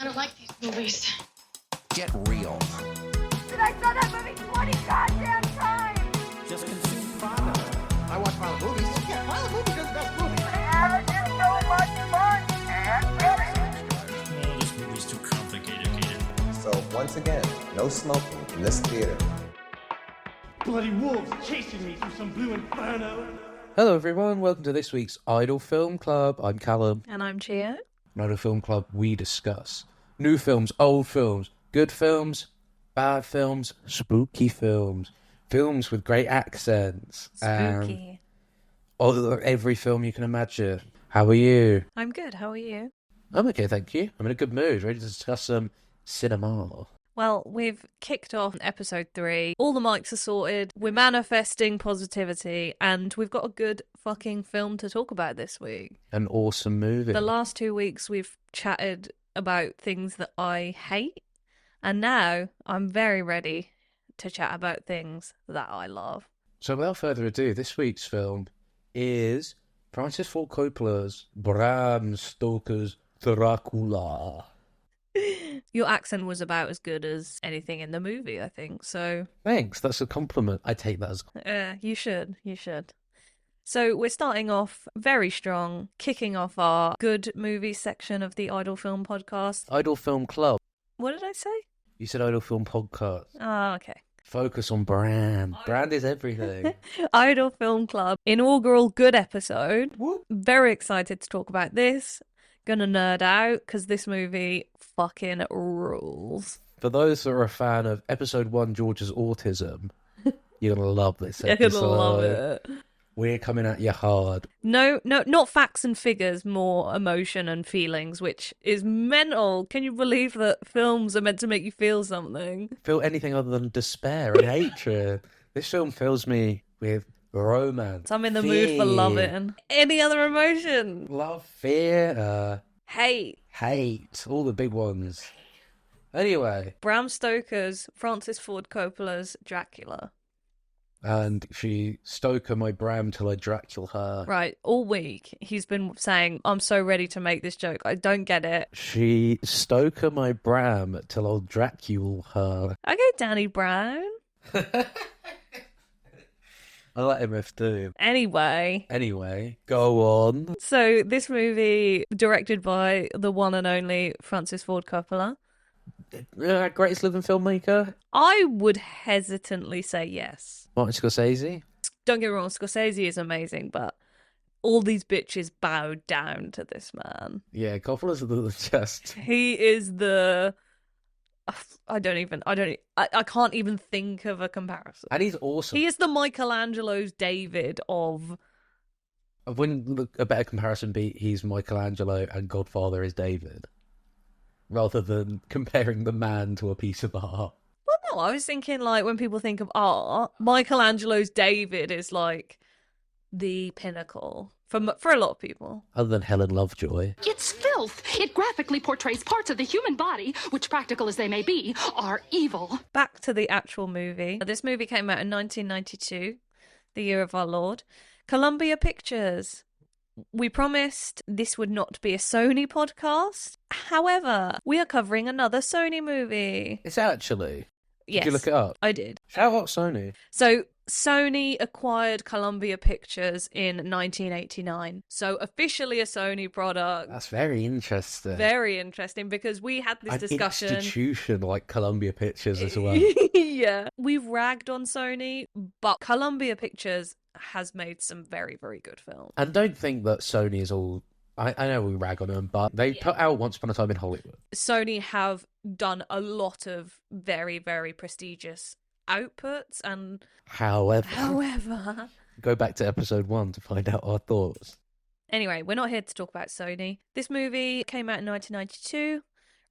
I don't like these movies. Get real. And I saw that movie 20 goddamn times! Just consume violence. I watch violent movies. Yeah, violent movies are the best movies. Haven't you so much fun? And ready? Oh, this movie's too complicated. So, once again, no smoking in this theater. Bloody wolves chasing me through some blue inferno. Hello everyone, welcome to this week's Idle Film Club. I'm Callum. And I'm Chia. In Idle Film Club, we discuss new films, old films, good films, bad films, spooky films, films with great accents, Spooky. and every film you can imagine. How are you? I'm good, how are you? I'm okay, thank you. I'm in a good mood, ready to discuss some cinema. Well, we've kicked off episode 3. All the mics are sorted. We're manifesting positivity. And we've got a good fucking film to talk about this week. An awesome movie. The last 2 weeks we've chatted about things that I hate. And now I'm very ready to chat about things that I love. So without further ado, this week's film is Francis Ford Coppola's Bram Stoker's Dracula. Your accent was about as good as anything in the movie, I think. So Thanks, that's a compliment. I take that as... you should. So we're starting off very strong, kicking off our good movie section of the Idle Film podcast. Idle Film Club. What did I say? You said Idle Film Podcast. Oh, okay. Focus on brand. Brand is everything. Idle Film Club, inaugural good episode. Whoop. Very excited to talk about this. Gonna nerd out because this movie fucking rules. For those that are a fan of episode 1, George's Autism, you're going to love this You're episode. gonna love it. We're coming at you hard. No, not facts and figures, more emotion and feelings, which is mental. Can you believe that films are meant to make you feel something? Feel anything other than despair and hatred. This film fills me with romance. I'm in the mood for loving. Any other emotion? Love, fear, Hate. hate, all the big ones. Anyway, Bram Stoker's Francis Ford Coppola's Dracula. and she Stoker my Bram till I Dracula her. Right, all week he's been saying, I'm so ready to make this joke. I don't get it. She Stoker my Bram till I'll Dracula her. Okay, Danny Brown. I let him if do. Anyway, Go on. so this movie, directed by the one and only Francis Ford Coppola, Greatest living filmmaker? I would hesitantly say yes. Martin Scorsese? Don't get me wrong, Scorsese is amazing, but all these bitches bowed down to this man. Yeah, Coppola's just... He is the... I can't even think of a comparison. And he's awesome. He is the Michelangelo's David of... I wouldn't look a better comparison be he's Michelangelo and Godfather is David, rather than comparing the man to a piece of art. Well, no, I was thinking, like, when people think of art, Michelangelo's David is, like, the pinnacle for a lot of people. Other than Helen Lovejoy. It's filth. It graphically portrays parts of the human body, which, practical as they may be, are evil. Back to the actual movie. This movie came out in 1992, the year of our Lord. Columbia Pictures. We promised this would not be a Sony podcast. However, we are covering another Sony movie. It's actually... Yes, Did you look it up? I did. Shout out Sony. So, Sony acquired Columbia Pictures in 1989. So, officially a Sony product. That's very interesting. Very interesting, because we had this An discussion. institution like Columbia Pictures as well. Yeah. We've ragged on Sony, but Columbia Pictures has made some very, very good films. And don't think that Sony is all... I know we rag on them, but they put out Once Upon a Time in Hollywood. Sony have done a lot of very, very prestigious outputs, and However, go back to episode 1 to find out our thoughts. Anyway, we're not here to talk about Sony. This movie came out in 1992,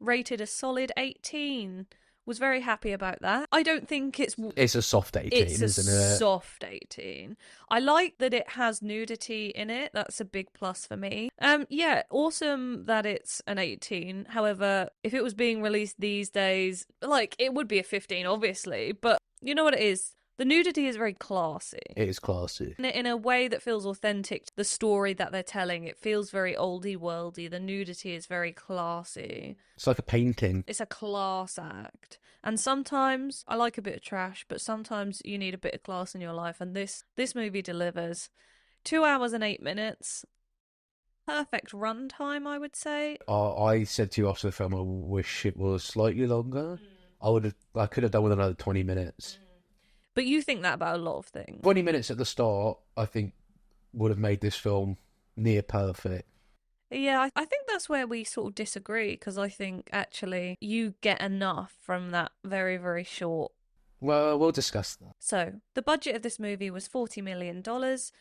rated a solid 18. Was very happy about that. I don't think it's a soft 18, it's isn't a it? soft 18. I like that it has nudity in it. That's a big plus for me. Yeah, awesome that it's an 18. However, if it was being released these days, like, it would be a 15, obviously. But you know what it is? The nudity is very classy. It is classy. In a way that feels authentic to the story that they're telling. It feels very oldie-worldy. The nudity is very classy. It's like a painting. It's a class act. And sometimes I like a bit of trash, but sometimes you need a bit of class in your life. And this movie delivers. 2 hours and 8 minutes. Perfect runtime, I would say. I said to you after the film, I wish it was slightly longer. I could have done with another 20 minutes. But you think that about a lot of things. 20 minutes at the start, I think, would have made this film near perfect. Yeah, I think that's where we sort of disagree, because I think actually you get enough from that very, very short. Well, we'll discuss that. So, the budget of this movie was $40 million.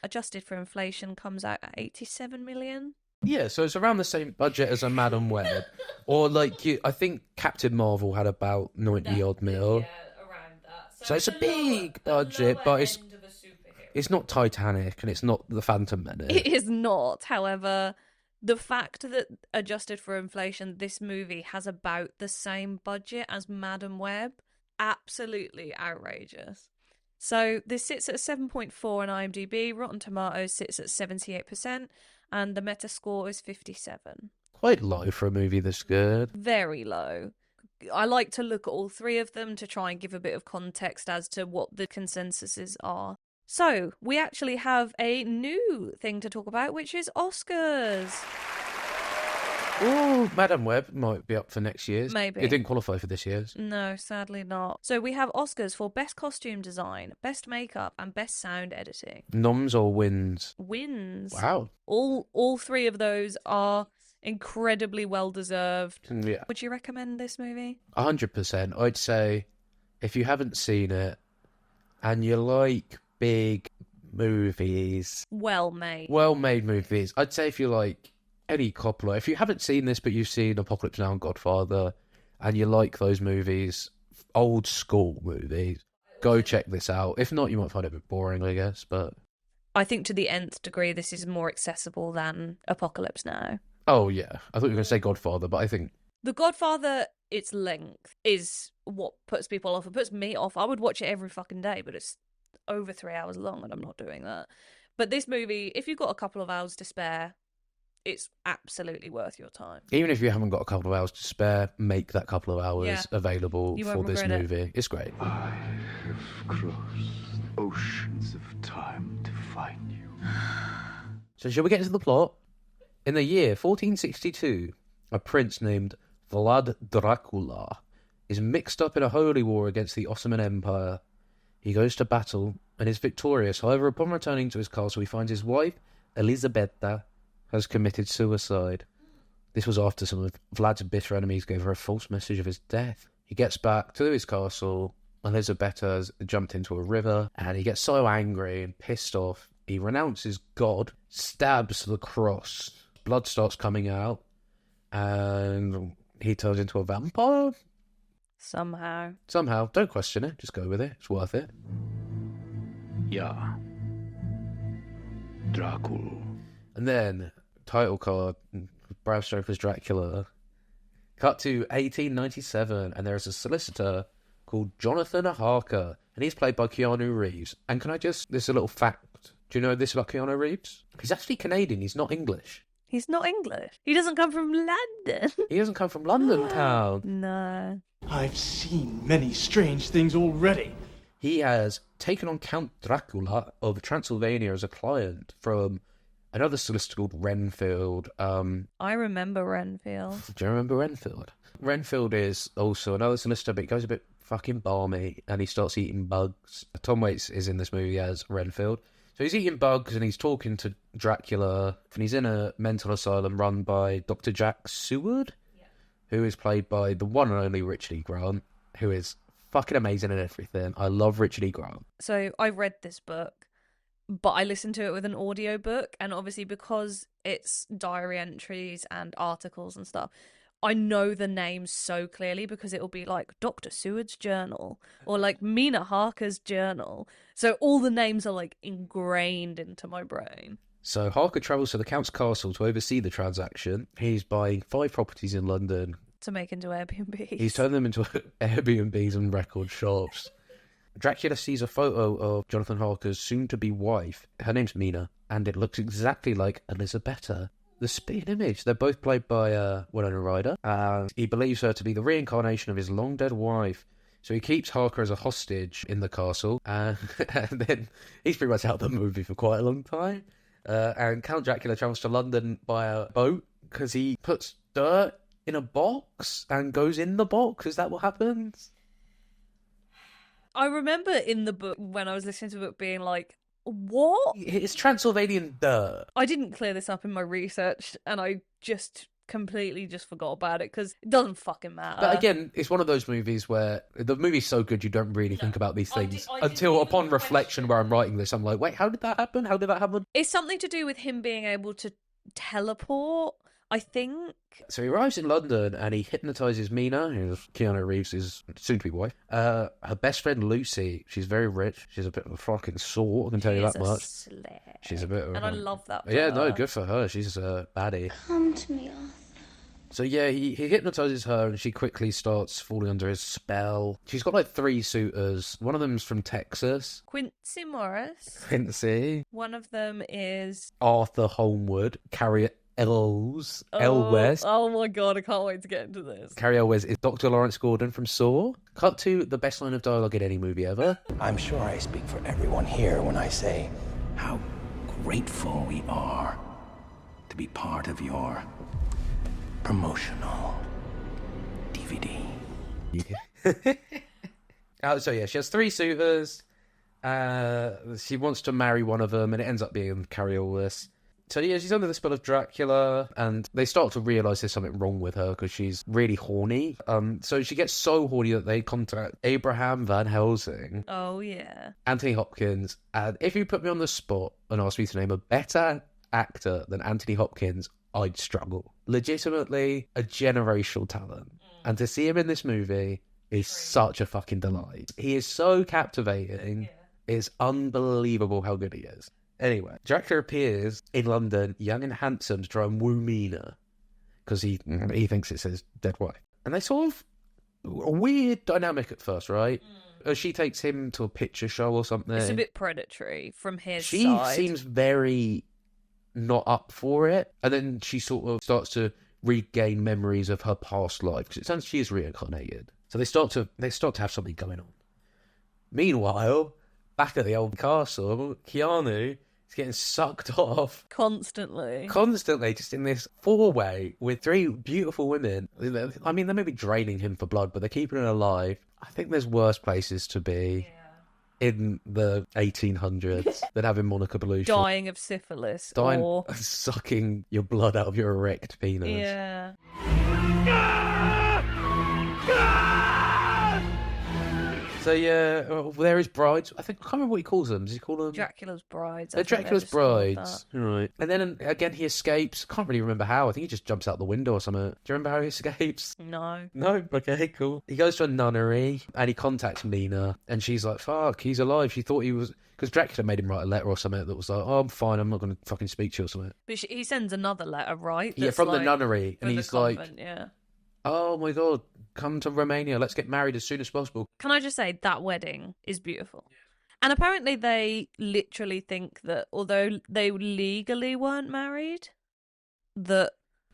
Adjusted for inflation, comes out at $87 million. Yeah, so it's around the same budget as a Madam Web. Or I think Captain Marvel had about 90 odd mil. Yeah, around that. So it's a big budget, but it's not Titanic and it's not The Phantom Menace. It is not, however, the fact that adjusted for inflation, this movie has about the same budget as Madam Web, absolutely outrageous. So this sits at 7.4 on IMDb, Rotten Tomatoes sits at 78%, and the Metascore is 57. Quite low for a movie this good. Very low. I like to look at all three of them to try and give a bit of context as to what the consensuses are. So, we actually have a new thing to talk about, which is Oscars. Oh, Madam Web might be up for next year's. Maybe. It didn't qualify for this year's. No, sadly not. So we have Oscars for Best Costume Design, Best Makeup, and Best Sound Editing. Noms or wins? Wins. Wow. All three of those are incredibly well deserved. Yeah. Would you recommend this movie? 100%. I'd say if you haven't seen it and you like big movies, Well-made movies, I'd say if you like any Coppola, if you haven't seen this but you've seen Apocalypse Now and Godfather and you like those movies, old school movies, go check this out. If not, you might find it a bit boring, I guess, but I think to the nth degree this is more accessible than Apocalypse Now. oh yeah, I thought you were going to say Godfather, but I think The Godfather, its length is what puts people off. It puts me off. I would watch it every fucking day, but it's over 3 hours long and I'm not doing that. But this movie, if you've got a couple of hours to spare, it's absolutely worth your time. even if you haven't got a couple of hours to spare, make that couple of hours Yeah. available You for won't this regret it. movie. It's great. I have crossed oceans of time to find you. So shall we get into the plot? In the year 1462, a prince named Vlad Dracula is mixed up in a holy war against the Ottoman Empire. He goes to battle and is victorious. However, upon returning to his castle, he finds his wife, Elisabetta, has committed suicide. This was after some of Vlad's bitter enemies gave her a false message of his death. He gets back to his castle. Elisabetta has jumped into a river, and he gets so angry and pissed off, he renounces God, stabs the cross. Blood starts coming out, and he turns into a vampire. Somehow. Somehow, don't question it, just go with it, it's worth it. Yeah. Dracula. And then, title card, Bram Stoker's Dracula. Cut to 1897, and there's a solicitor called Jonathan Harker, and he's played by Keanu Reeves. And can I just, this is a little fact, do you know this about Keanu Reeves? He's actually Canadian, he's not English. He's not English. He doesn't come from London. He doesn't come from London town. No. I've seen many strange things already. He has taken on Count Dracula of Transylvania as a client from another solicitor called Renfield. I remember Renfield. Do you remember Renfield? Renfield is also another solicitor, but he goes a bit fucking balmy and he starts eating bugs. Tom Waits is in this movie as Renfield. So he's eating bugs and he's talking to Dracula, and he's in a mental asylum run by Dr. Jack Seward, who is played by the one and only Richard E. Grant, who is fucking amazing in everything. I love Richard E. Grant. So I read this book, but I listened to it with an audiobook, and obviously because it's diary entries and articles and stuff, I know the names so clearly because it'll be like Dr. Seward's journal or like Mina Harker's journal. So all the names are like ingrained into my brain. So Harker travels to the Count's castle to oversee the transaction. He's buying 5 properties in London. To make into Airbnb. He's turned them into Airbnbs and record shops. Dracula sees a photo of Jonathan Harker's soon-to-be wife. Her name's Mina, and it looks exactly like Elisabetta. The spitting image. They're both played by Winona Ryder, and he believes her to be the reincarnation of his long-dead wife. So he keeps Harker as a hostage in the castle, and then he's pretty much out of the movie for quite a long time. And Count Dracula travels to London by a boat because he puts dirt in a box and goes in the box. Is that what happens? I remember in the book, when I was listening to the book, being like, what? It's Transylvanian dirt. I didn't clear this up in my research, and I just completely just forgot about it because it doesn't fucking matter. But again, it's one of those movies where the movie's so good you don't really think about these things until upon reflection where I'm writing this, I'm like, wait, how did that happen? How did that happen? It's something to do with him being able to teleport, I think. So he arrives in London and he hypnotises Mina, who's Keanu Reeves' soon-to-be wife. Her best friend Lucy, she's very rich. She's a bit of a fucking sort, I can tell you that much. She's a bit of and I love that for yeah, her. no, good for her. She's a baddie. Come to me, Arthur. So yeah, he hypnotises her and she quickly starts falling under his spell. She's got like 3 suitors. One of them's from Texas. Quincy Morris. Quincy. One of them is Arthur Holmwood. Carrie Elwes. Oh my god, I can't wait to get into this. Carrie Elwes is Dr. Lawrence Gordon from Saw. Cut to the best line of dialogue in any movie ever. I'm sure I speak for everyone here when I say how grateful we are to be part of your promotional DVD. So yeah, she has 3 suitors. She wants to marry one of them, and it ends up being Carrie Elwes. So yeah, she's under the spell of Dracula, and they start to realise there's something wrong with her because she's really horny. So she gets so horny that they contact Abraham Van Helsing. Oh yeah. Anthony Hopkins. And if you put me on the spot and asked me to name a better actor than Anthony Hopkins, I'd struggle. Legitimately a generational talent. And to see him in this movie is such a fucking delight. He is so captivating. Yeah. It's unbelievable how good he is. Anyway, Dracula appears in London, young and handsome, to try and woo Mina, because he thinks it's his dead wife. And they sort of a weird dynamic at first, right? She takes him to a picture show or something. It's a bit predatory from his side. She seems very not up for it, and then she sort of starts to regain memories of her past life, because it sounds she is reincarnated. So they start to have something going on. Meanwhile, back at the old castle, Keanu is getting sucked off constantly, just in this 4-way with 3 beautiful women. I mean, they may be draining him for blood, but they're keeping him alive. I think there's worse places to be in the 1800s than having Monica Bellucci dying of syphilis, or sucking your blood out of your erect penis. Yeah. So yeah, there is brides. I can't remember what he calls them. Does he call them Dracula's brides? They're Dracula's brides, right? And then again, he escapes. Can't really remember how. I think he just jumps out the window or something. Do you remember how he escapes? No. Okay, cool. He goes to a nunnery and he contacts Mina, and she's like, "Fuck, he's alive." She thought he was, because Dracula made him write a letter or something that was like, "Oh, I'm fine. I'm not going to fucking speak to you" or something. But he sends another letter, right? Yeah, from the nunnery, and he's like, "Yeah, oh my god, come to Romania. Let's get married as soon as possible." Can I just say, that wedding is beautiful. And apparently they literally think that although they legally weren't married, that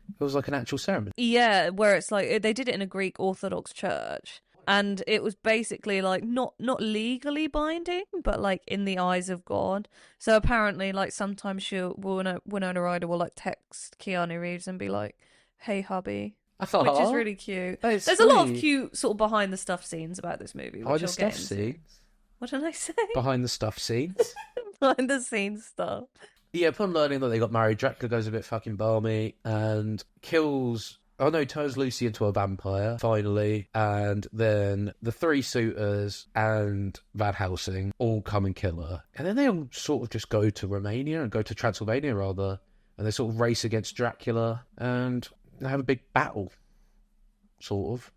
it was like an actual ceremony. Yeah, where it's like they did it in a Greek Orthodox church. And it was basically like not legally binding, but like in the eyes of God. So apparently, like sometimes Winona Ryder will like text Keanu Reeves and be like, "Hey, hubby." Which is really cute. There's a lot of cute sort of behind the stuff scenes about this movie. Behind the stuff scenes? What did I say? Behind the stuff scenes? Behind the scenes stuff. Yeah, upon learning that they got married, Dracula goes a bit fucking balmy and turns Lucy into a vampire, finally. And then the 3 suitors and Van Helsing all come and kill her. And then they all sort of just go to Transylvania, rather. And they sort of race against Dracula and they have a big battle, sort of.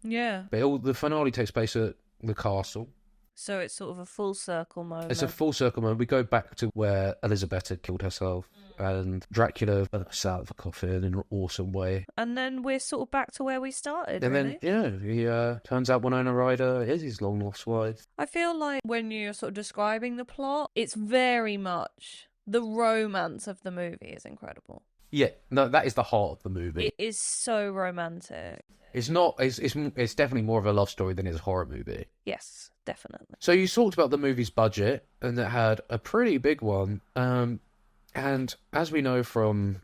Yeah. But the finale takes place at the castle. So it's sort of a full circle moment. It's a full circle moment. We go back to where Elizabeth had killed herself. and Dracula bursts out of a coffin in an awesome way. And then we're sort of back to where we started, And really. then, he turns out Winona Ryder is his long-lost wife. I feel like when you're sort of describing the plot, it's very much... The romance of the movie is incredible. Yeah, no, that is the heart of the movie. It is so romantic. It's not. It's definitely more of a love story than it is a horror movie. Yes, definitely. So you talked about the movie's budget, and it had a pretty big one. And as we know from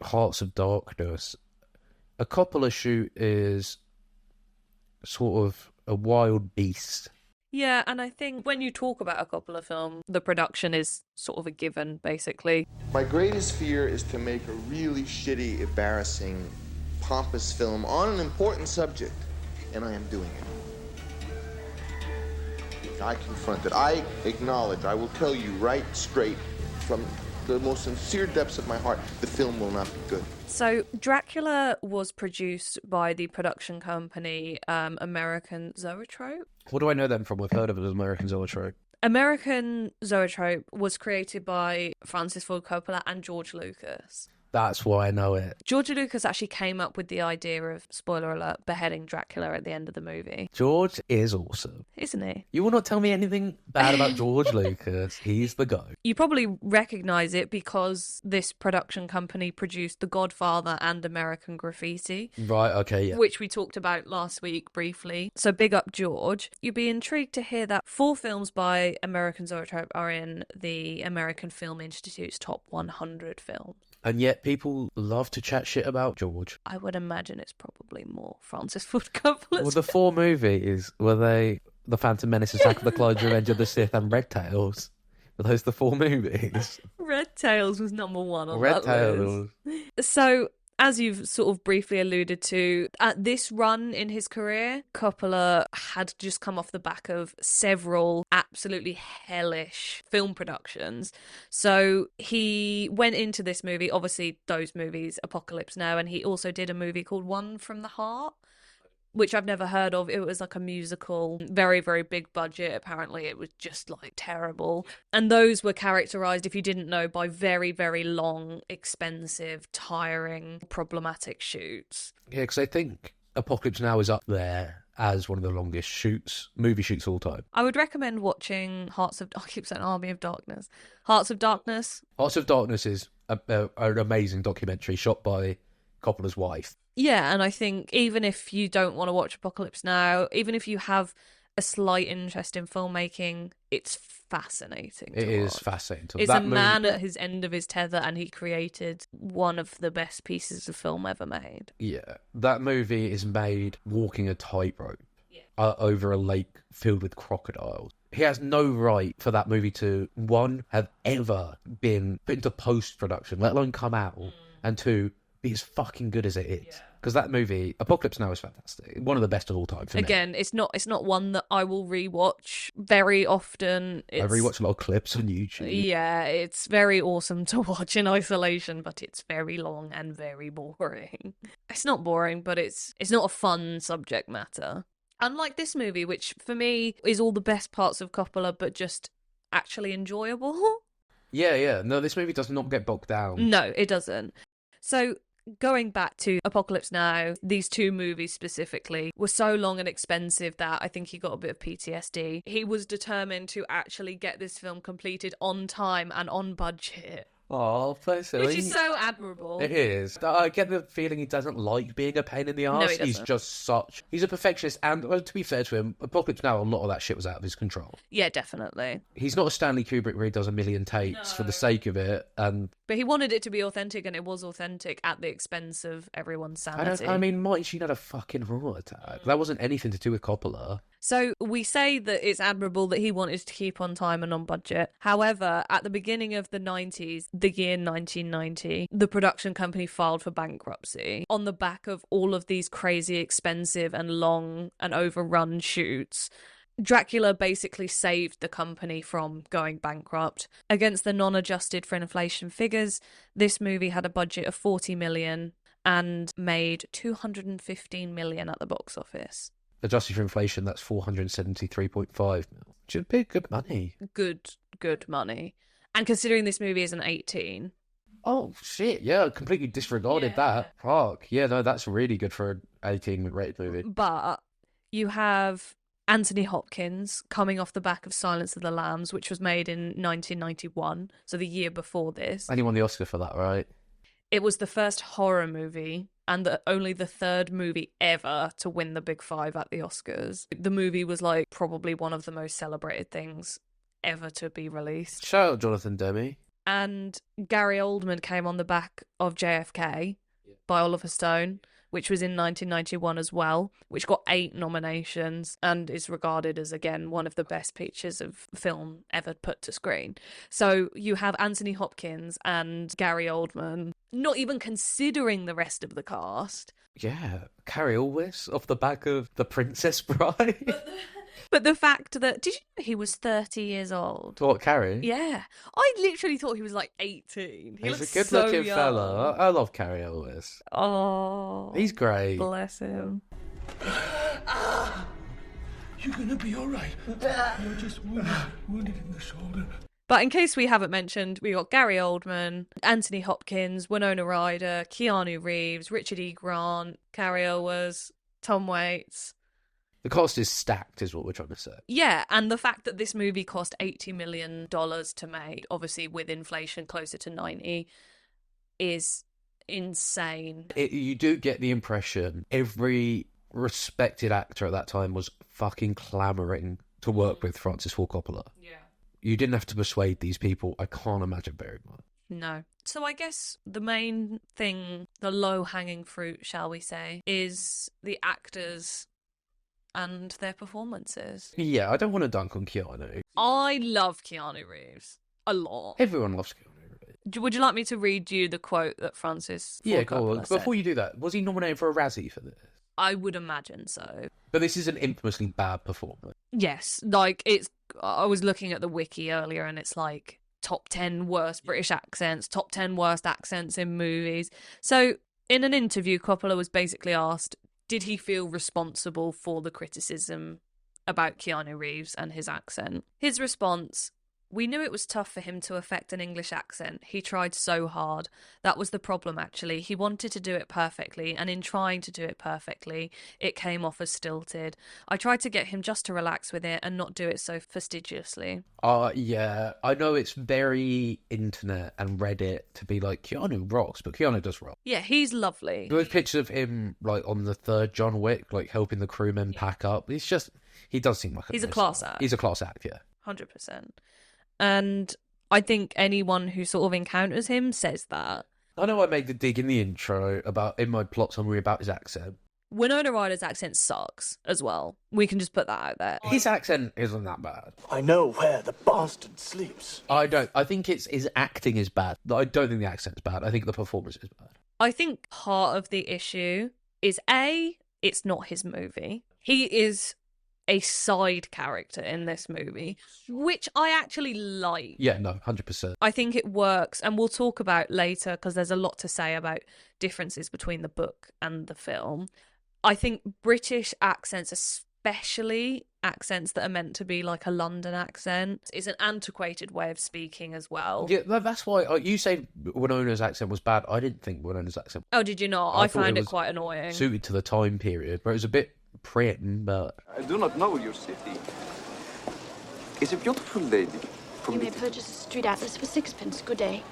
Hearts of Darkness, a Coppola shoot is sort of a wild beast. Yeah, and I think when you talk about a Coppola film, the production is sort of a given, basically. My greatest fear is to make a really shitty, embarrassing, pompous film on an important subject, and I am doing it. I confront it. I acknowledge. I will tell you right straight from the most sincere depths of my heart, the film will not be good. So, Dracula was produced by the production company American Zoetrope. What do I know them from? We've heard of it as American Zoetrope. American Zoetrope was created by Francis Ford Coppola and George Lucas. That's why I know it. George Lucas actually came up with the idea of, spoiler alert, beheading Dracula at the end of the movie. George is awesome. Isn't he? You will not tell me anything bad about George Lucas. He's the guy. You probably recognise it because this production company produced The Godfather and American Graffiti. Right, okay, yeah. Which we talked about last week briefly. So big up George. You'd be intrigued to hear that 4 films by American Zoetrope are in the American Film Institute's top 100 films. And yet people love to chat shit about George. I would imagine it's probably more Francis Ford Coppola. Well, the 4 movies, were they The Phantom Menace, Attack of the Clones, Revenge of the Sith, and Red Tails? Were those the 4 movies? Red Tails was number 1 on Red that Tails. list. So, as you've sort of briefly alluded to, at this run in his career, Coppola had just come off the back of several absolutely hellish film productions. So he went into this movie, obviously those movies, Apocalypse Now, and he also did a movie called One from the Heart, which I've never heard of. It was like a musical, very, very big budget. Apparently it was just like terrible. And those were characterized, if you didn't know, by very, very long, expensive, tiring, problematic shoots. Yeah, because I think Apocalypse Now is up there as one of the longest movie shoots all time. I would recommend watching I keep saying Army of Darkness. Hearts of Darkness. Hearts of Darkness is an amazing documentary shot by Coppola's wife. Yeah, and I think even if you don't want to watch Apocalypse Now, even if you have a slight interest in filmmaking, it's fascinating. It is fascinating. It's a man at his end of his tether, and he created one of the best pieces of film ever made. Yeah, that movie is made walking a tightrope over a lake filled with crocodiles. He has no right for that movie to, 1, have ever been put into post-production, let alone come out, and 2, be as fucking good as it is. Because that movie, Apocalypse Now, is fantastic. One of the best of all time for me. Again, it's not one that I will rewatch very often. I rewatch a lot of clips on YouTube. Yeah, it's very awesome to watch in isolation, but it's very long and very boring. It's not boring, but it's not a fun subject matter. Unlike this movie, which for me is all the best parts of Coppola, but just actually enjoyable. Yeah. No, this movie does not get bogged down. No, it doesn't. So, going back to Apocalypse Now, these 2 movies specifically were so long and expensive that I think he got a bit of PTSD. He was determined to actually get this film completed on time and on budget. Oh, bless him. Which is so admirable. It is. I get the feeling he doesn't like being a pain in the arse. No, he doesn't. He's just he's a perfectionist, and to be fair to him, Apocalypse Now, a lot of that shit was out of his control. Yeah, definitely. He's not a Stanley Kubrick where he does a million takes for the sake of it, and but he wanted it to be authentic, and it was authentic at the expense of everyone's sanity. I mean, Martin Sheen had a fucking heart attack. That wasn't anything to do with Coppola. So we say that it's admirable that he wanted to keep on time and on budget. However, at the beginning of the 90s, the year 1990, the production company filed for bankruptcy on the back of all of these crazy expensive and long and overrun shoots. Dracula basically saved the company from going bankrupt. Against the non-adjusted for inflation figures, this movie had a budget of 40 million and made 215 million at the box office. Adjusted for inflation, that's 473.5 mil, which is big, good money. Good money. And considering this movie is an 18. Oh, shit, yeah, I completely disregarded that. Fuck, yeah, no, that's really good for an 18-rated movie. But you have Anthony Hopkins coming off the back of Silence of the Lambs, which was made in 1991, so the year before this. And he won the Oscar for that, right? It was the first horror movie and only the third movie ever to win the Big Five at the Oscars. The movie was like probably one of the most celebrated things ever to be released. Shout out Jonathan Demme. And Gary Oldman came on the back of JFK by Oliver Stone, which was in 1991 as well, which got 8 nominations and is regarded as, again, one of the best pictures of film ever put to screen. So you have Anthony Hopkins and Gary Oldman, not even considering the rest of the cast. Yeah, Carrie Always off the back of The Princess Bride. But the fact that, did you know he was 30 years old? What, Carrie? Yeah. I literally thought he was like 18. He He's looks a good-looking so fella. I love Carrie Always. Oh. He's great. Bless him. You're gonna be alright. You're just wounded in the shoulder. But in case we haven't mentioned, we got Gary Oldman, Anthony Hopkins, Winona Ryder, Keanu Reeves, Richard E. Grant, Carrie Elwes, Tom Waits. The cost is stacked, is what we're trying to say. Yeah, and the fact that this movie cost $80 million to make, obviously with inflation closer to 90, is insane. You do get the impression every respected actor at that time was fucking clamouring to work with Francis Ford Coppola. Yeah. You didn't have to persuade these people. I can't imagine very much. No. So I guess the main thing, the low-hanging fruit, shall we say, is the actors and their performances. Yeah, I don't want to dunk on Keanu. I love Keanu Reeves a lot. Everyone loves Keanu Reeves. Would you like me to read you the quote that Francis Ford Yeah, go on. Coppola said? Before you do that, was he nominated for a Razzie for this? I would imagine so. But this is an infamously bad performance. Yes, like I was looking at the wiki earlier and it's like top 10 worst British accents, top 10 worst accents in movies. So in an interview, Coppola was basically asked, did he feel responsible for the criticism about Keanu Reeves and his accent? His response: "We knew it was tough for him to affect an English accent. He tried so hard. That was the problem, actually. He wanted to do it perfectly, and in trying to do it perfectly, it came off as stilted. I tried to get him just to relax with it and not do it so fastidiously." Yeah, I know it's very internet and Reddit to be like, Keanu rocks, but Keanu does rock. Yeah, he's lovely. Those pictures of him, like, on the third John Wick, like, helping the crewmen pack up, it's just, he does seem like He's a class act. He's a class act, yeah. 100%. And I think anyone who sort of encounters him says that. I know I made the dig in the intro in my plot summary about his accent. Winona Ryder's accent sucks as well. We can just put that out there. His accent isn't that bad. I know where the bastard sleeps. I think his acting is bad. I don't think the accent's bad. I think the performance is bad. I think part of the issue is it's not his movie. He is a side character in this movie, which I actually like. Yeah, no, 100%. I think it works, and we'll talk about later because there's a lot to say about differences between the book and the film. I think British accents, especially accents that are meant to be like a London accent, is an antiquated way of speaking as well. Yeah, that's why you say Winona's accent was bad. I didn't think Winona's accent. Oh, did you not? I found it quite annoying. Suited to the time period, but it was a bit prim, but I do not know your city. Is a beautiful lady. You may purchase a street atlas for 6p. Good day.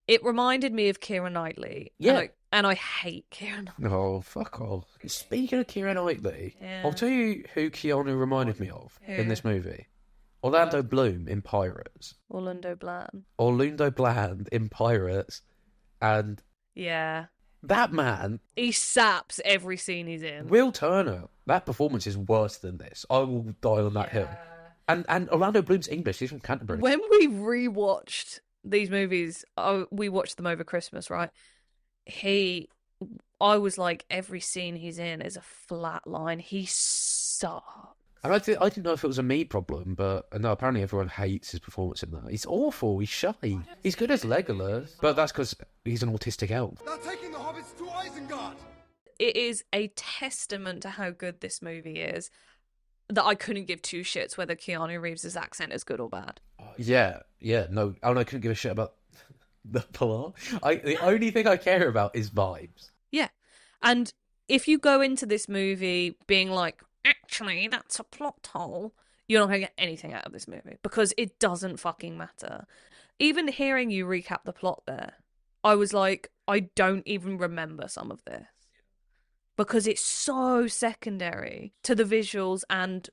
It reminded me of Keira Knightley. Yeah. And I hate Keira Knightley. Oh, fuck off. Speaking of Keira Knightley, Yeah. I'll tell you who Keanu reminded me of in this movie. Orlando Bloom in Pirates. Orlando Bland. Orlando Bland in Pirates. And Yeah. that man, He saps every scene he's in. Will Turner, that performance is worse than this. I will die on that hill. And Orlando Bloom's English, he's from Canterbury. When we rewatched these movies, we watched them over Christmas, right? I was like, every scene he's in is a flat line. He sucks. And I didn't know if it was a me problem, but no, apparently everyone hates his performance in that. He's awful, he's shy. He's good as Legolas, but that's because he's an autistic elf. Now taking the hobbits to Isengard. It is a testament to how good this movie is that I couldn't give two shits whether Keanu Reeves' accent is good or bad. Yeah, no, and I couldn't give a shit about the plot. The only thing I care about is vibes. Yeah. And if you go into this movie being like, actually, that's a plot hole, you're not going to get anything out of this movie because it doesn't fucking matter. Even hearing you recap the plot there, I was like, I don't even remember some of this because it's so secondary to the visuals and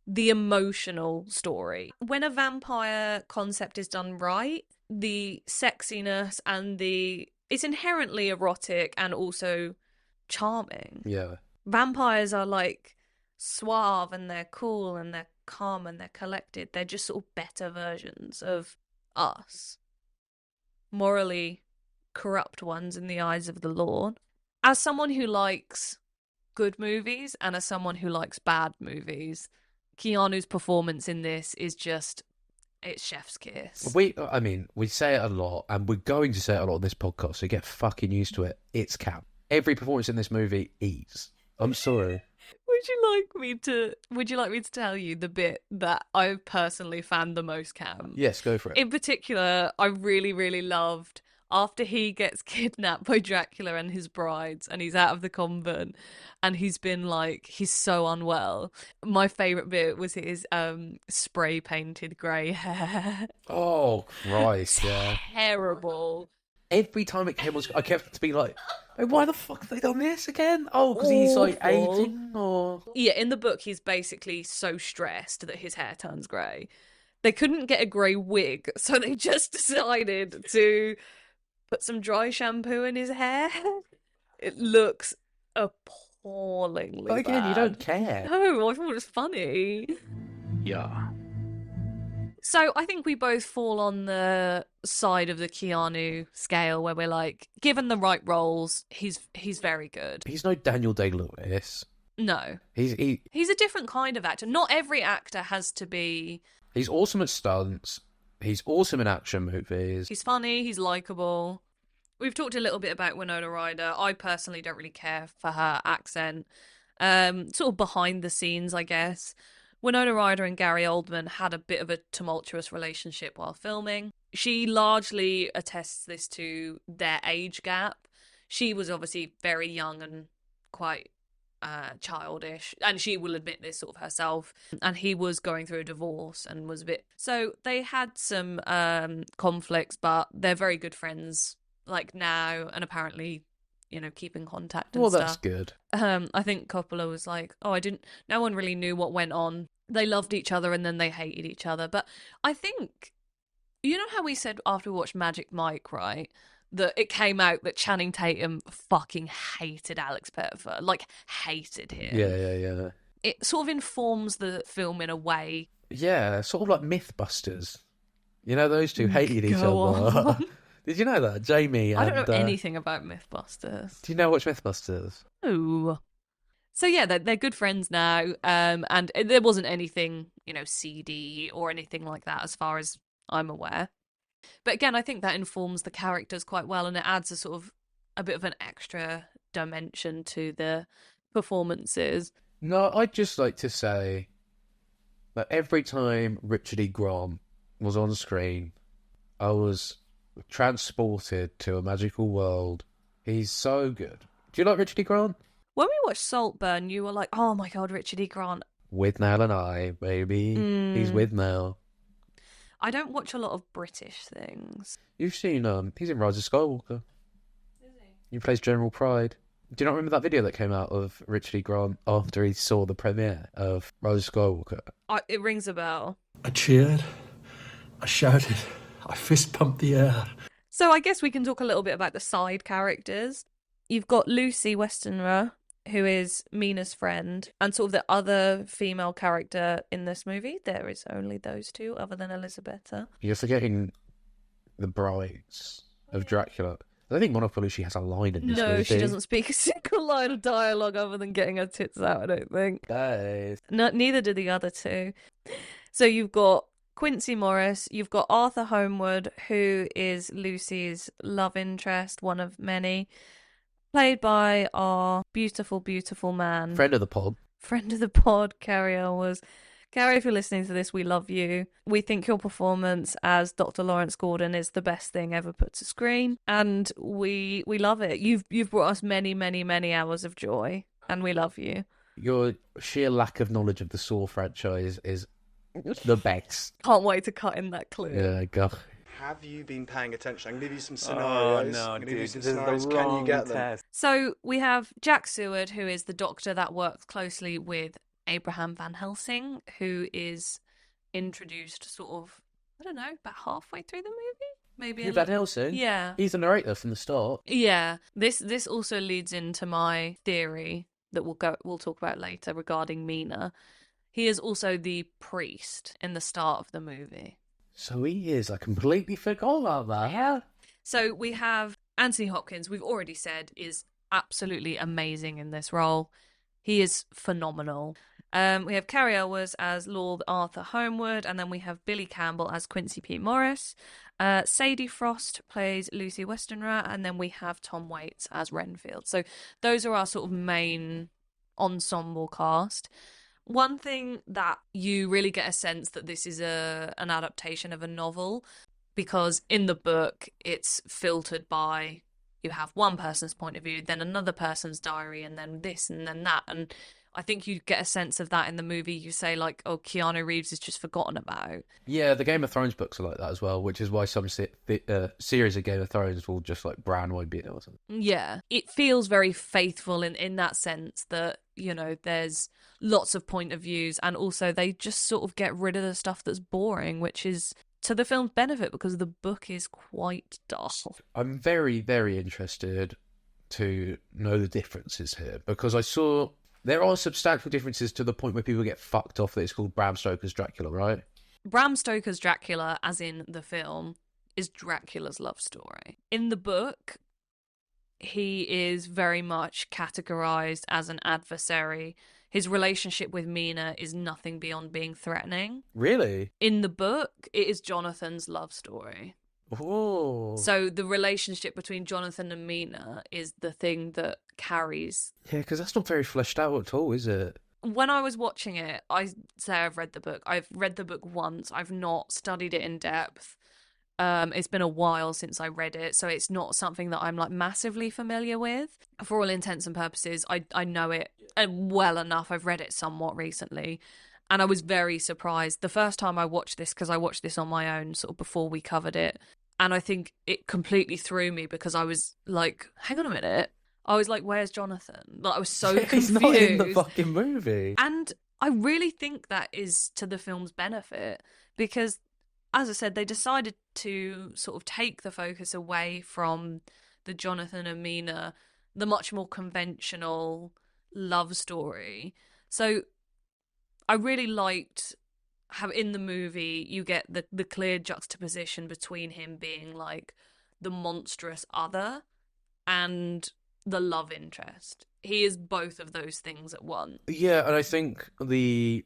the emotional story. When a vampire concept is done right, the sexiness and it's inherently erotic and also charming. Yeah. Vampires are like suave and they're cool and they're calm and they're collected. They're just sort of better versions of us. Morally corrupt ones in the eyes of the Lord. As someone who likes good movies and as someone who likes bad movies, Keanu's performance in this is just, it's chef's kiss. We say it a lot, and we're going to say it a lot on this podcast, so get fucking used to it. It's Cam. Every performance in this movie is. I'm sorry. Would you like me to tell you the bit that I personally found the most Cam? Yes, go for it. In particular, I really, really loved after he gets kidnapped by Dracula and his brides and he's out of the convent and he's so unwell. My favourite bit was his spray painted grey hair. Oh, Christ, yeah. Terrible. Every time it came on, I kept to be like, hey, why the fuck have they done this again? Oh, because he's like aging or... Yeah, in the book, he's basically so stressed that his hair turns grey. They couldn't get a grey wig, so they just decided to put some dry shampoo in his hair. It looks appallingly But again, bad. you don't care. No, I thought it was funny. Yeah. So I think we both fall on the side of the Keanu scale where we're like, given the right roles, he's very good. He's no Daniel Day-Lewis. No. He's a different kind of actor. Not every actor has to be... He's awesome at stunts. He's awesome in action movies. He's funny. He's likeable. We've talked a little bit about Winona Ryder. I personally don't really care for her accent. Sort of behind the scenes, I guess. Winona Ryder and Gary Oldman had a bit of a tumultuous relationship while filming. She largely attests this to their age gap. She was obviously very young and quite childish, and she will admit this sort of herself. And he was going through a divorce and was a bit... So they had some conflicts, but they're very good friends, like now, and apparently... keep in contact and well, stuff. that's good. I think Coppola was like, no one really knew what went on. They loved each other and then they hated each other. But I think, you know how we said after we watched Magic Mike, right? That it came out that Channing Tatum fucking hated Alex Pettyfer. Like, hated him. Yeah. It sort of informs the film in a way. Yeah, sort of like Mythbusters. You know, those two hated each Go other. on. Did you know that? Jamie and... I don't know anything about Mythbusters. Do you know what's Mythbusters? Oh. So yeah, they're good friends now, and there wasn't anything, seedy or anything like that as far as I'm aware. But again, I think that informs the characters quite well, and it adds a bit of an extra dimension to the performances. No, I'd just like to say that every time Richard E. Grant was on screen, I was transported to a magical world. He's so good. Do you like Richard E. Grant? When we watched Saltburn, you were like, oh my god, Richard E. Grant. With-Now and I, baby. He's With-Now. I don't watch a lot of British things. You've seen, he's in Rise of Skywalker. Is he? He plays General Pride. Do you not remember that video that came out of Richard E. Grant after he saw the premiere of Rise of Skywalker? It rings a bell. I cheered. I shouted. I fist pumped the air. So I guess we can talk a little bit about the side characters. You've got Lucy Westenra, who is Mina's friend, and sort of the other female character in this movie. There is only those two, other than Elisabetta. You're forgetting the brides of Dracula. I don't think Monica Bellucci has a line in this movie. No, she doesn't speak a single line of dialogue other than getting her tits out, I don't think. Guys. No, neither do the other two. So you've got Quincy Morris, you've got Arthur Homewood, who is Lucy's love interest, one of many, played by our beautiful, beautiful man. Friend of the pod. Friend of the pod, Carrie Elwes. Gary, if you're listening to this, we love you. We think your performance as Dr. Lawrence Gordon is the best thing ever put to screen, and we love it. You've brought us many, many, many hours of joy, and we love you. Your sheer lack of knowledge of the Saw franchise is the best. Can't wait to cut in that clip. Yeah, God. Have you been paying attention? I can give you some scenarios. Oh, no, I'm gonna give you dude, some this is the scenarios. Can you wrong get them? test. So we have Jack Seward, who is the doctor that works closely with Abraham Van Helsing, who is introduced sort of, I don't know, about halfway through the movie? Maybe. Van Helsing? Yeah. He's the narrator from the start. Yeah. This also leads into my theory that we'll talk about later regarding Mina. He is also the priest in the start of the movie. So he is. I completely forgot about that. Yeah. So we have Anthony Hopkins, we've already said, is absolutely amazing in this role. He is phenomenal. We have Carrie Elwes as Lord Arthur Homewood, and then we have Billy Campbell as Quincy P. Morris. Sadie Frost plays Lucy Westenra, and then we have Tom Waits as Renfield. So those are our sort of main ensemble cast. One thing that you really get a sense that this is an adaptation of a novel, because in the book it's filtered by, you have one person's point of view, then another person's diary, and then this and then that. And I think you get a sense of that in the movie. You say, like, oh, Keanu Reeves is just forgotten about. Yeah, the Game of Thrones books are like that as well, which is why some series of Game of Thrones will just like Bran won't be in it or something. Yeah, it feels very faithful in that sense that, you know, there's lots of point of views, and also they just sort of get rid of the stuff that's boring, which is to the film's benefit because the book is quite dull. I'm very, very interested to know the differences here, because I saw there are substantial differences to the point where people get fucked off that it's called Bram Stoker's Dracula, right? Bram Stoker's Dracula, as in the film, is Dracula's love story. In the book, he is very much categorized as an adversary. His relationship with Mina is nothing beyond being threatening. Really? In the book, it is Jonathan's love story. Oh. So the relationship between Jonathan and Mina is the thing that carries. Yeah, because that's not very fleshed out at all, is it? When I was watching it, I say I've read the book. I've read the book once. I've not studied it in depth. It's been a while since I read it, so it's not something that I'm like massively familiar with. For all intents and purposes, I know it well enough. I've read it somewhat recently, and I was very surprised the first time I watched this, because I watched this on my own sort of before we covered it, and I think it completely threw me because I was like, hang on a minute. I was like, where's Jonathan? Like, I was so confused. He's not in the fucking movie. And I really think that is to the film's benefit, because, as I said, they decided to sort of take the focus away from the Jonathan and Mina, the much more conventional love story. So I really liked how in the movie you get the clear juxtaposition between him being like the monstrous other and the love interest. He is both of those things at once. Yeah, and I think the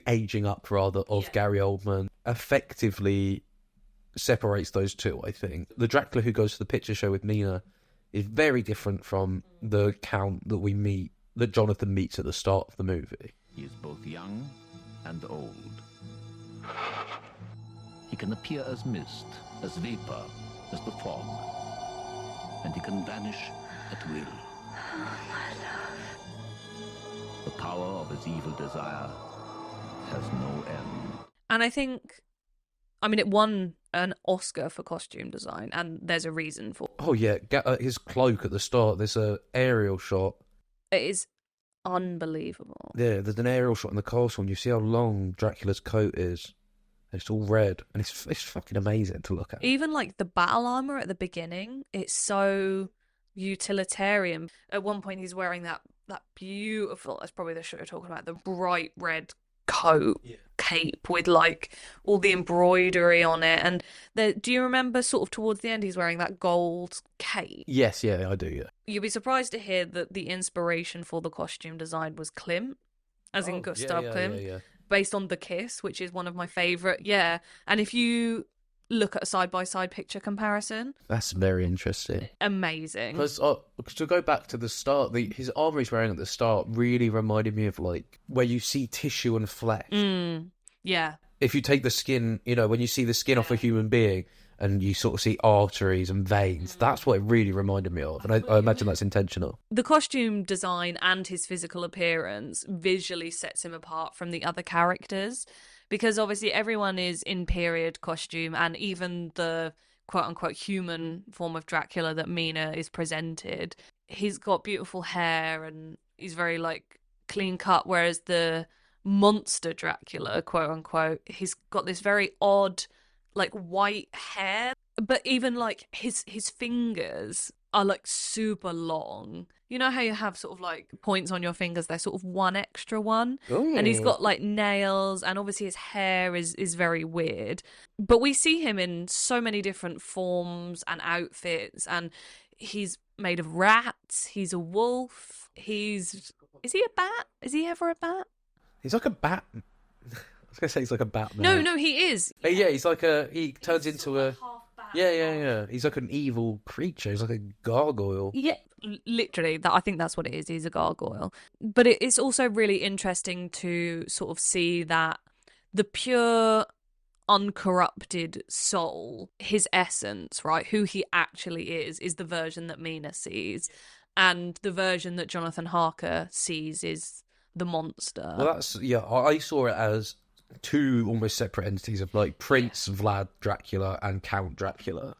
aging up rather of Gary Oldman effectively separates those two. I think the Dracula who goes to the picture show with Mina is very different from the Count that Jonathan meets at the start of the movie. He is both young and old. He can appear as mist, as vapor, as the fog, and he can vanish at will. The power of his evil desire has no end. And I think, I mean, it won an Oscar for costume design, and there's a reason for it. Oh yeah, his cloak at the start, there's an aerial shot. It is unbelievable. Yeah, there's an aerial shot in the castle, and you see how long Dracula's coat is. It's all red, and it's fucking amazing to look at. Even like the battle armor at the beginning, it's so utilitarian. At one point, he's wearing that beautiful, that's probably the shot you're talking about, the bright red coat, cape with like all the embroidery on it. And do you remember sort of towards the end, he's wearing that gold cape? Yes, yeah, I do, yeah. You'd be surprised to hear that the inspiration for the costume design was Klimt, as in Gustav Klimt. Yeah. Based on The Kiss, which is one of my favourite. Yeah. And if you look at a side-by-side picture comparison. That's very interesting. Amazing. Because to go back to the start, his armour he's wearing at the start really reminded me of like where you see tissue and flesh. Yeah. If you take the skin, you know, when you see the skin off a human being and you sort of see arteries and veins, that's what it really reminded me of. And I imagine that's intentional. The costume design and his physical appearance visually sets him apart from the other characters, because obviously everyone is in period costume, and even the quote-unquote human form of Dracula that Mina is presented, he's got beautiful hair and he's very, like, clean-cut, whereas the monster Dracula, quote-unquote, he's got this very odd, like, white hair, but even, like, his fingers are, like, super long. You know how you have sort of, like, points on your fingers? They're sort of one extra one. Ooh. And he's got, like, nails, and obviously his hair is very weird. But we see him in so many different forms and outfits, and he's made of rats, he's a wolf, is he a bat? Is he ever a bat? He's like a bat. I was going to say he's like a Batman. No, he is. Yeah, he's like he turns into a... Yeah. He's like an evil creature. He's like a gargoyle. Yeah, literally. I think that's what it is. He's a gargoyle. But it's also really interesting to sort of see that the pure, uncorrupted soul, his essence, right, who he actually is the version that Mina sees. And the version that Jonathan Harker sees is the monster. Well, I saw it as two almost separate entities of like Prince Vlad Dracula and Count Dracula.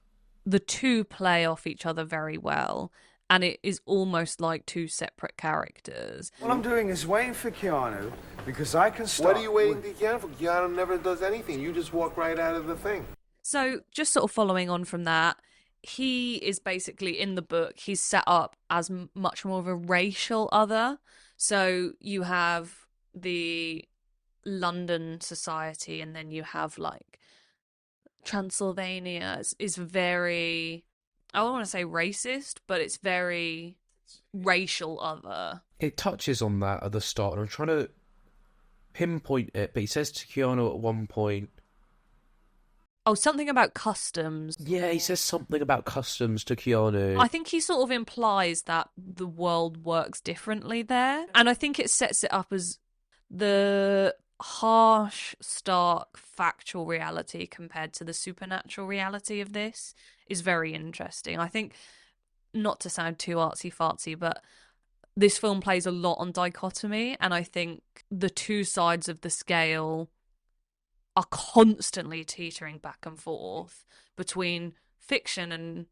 The two play off each other very well, and it is almost like two separate characters. What I'm doing is waiting for Keanu, because I can start... What are you waiting to Keanu for? Keanu never does anything. You just walk right out of the thing. So, just sort of following on from that, he is basically, in the book, he's set up as much more of a racial other. So, you have the London society, and then you have, like, Transylvania is very, I don't want to say racist, but it's very racial other. It touches on that at the start, and I'm trying to pinpoint it, but he says to Keanu at one point... Oh, something about customs. Yeah, he says something about customs to Keanu. I think he sort of implies that the world works differently there, and I think it sets it up as the harsh, stark, factual reality compared to the supernatural reality of this is very interesting. I think, not to sound too artsy-fartsy, but this film plays a lot on dichotomy, and I think the two sides of the scale are constantly teetering back and forth between fiction and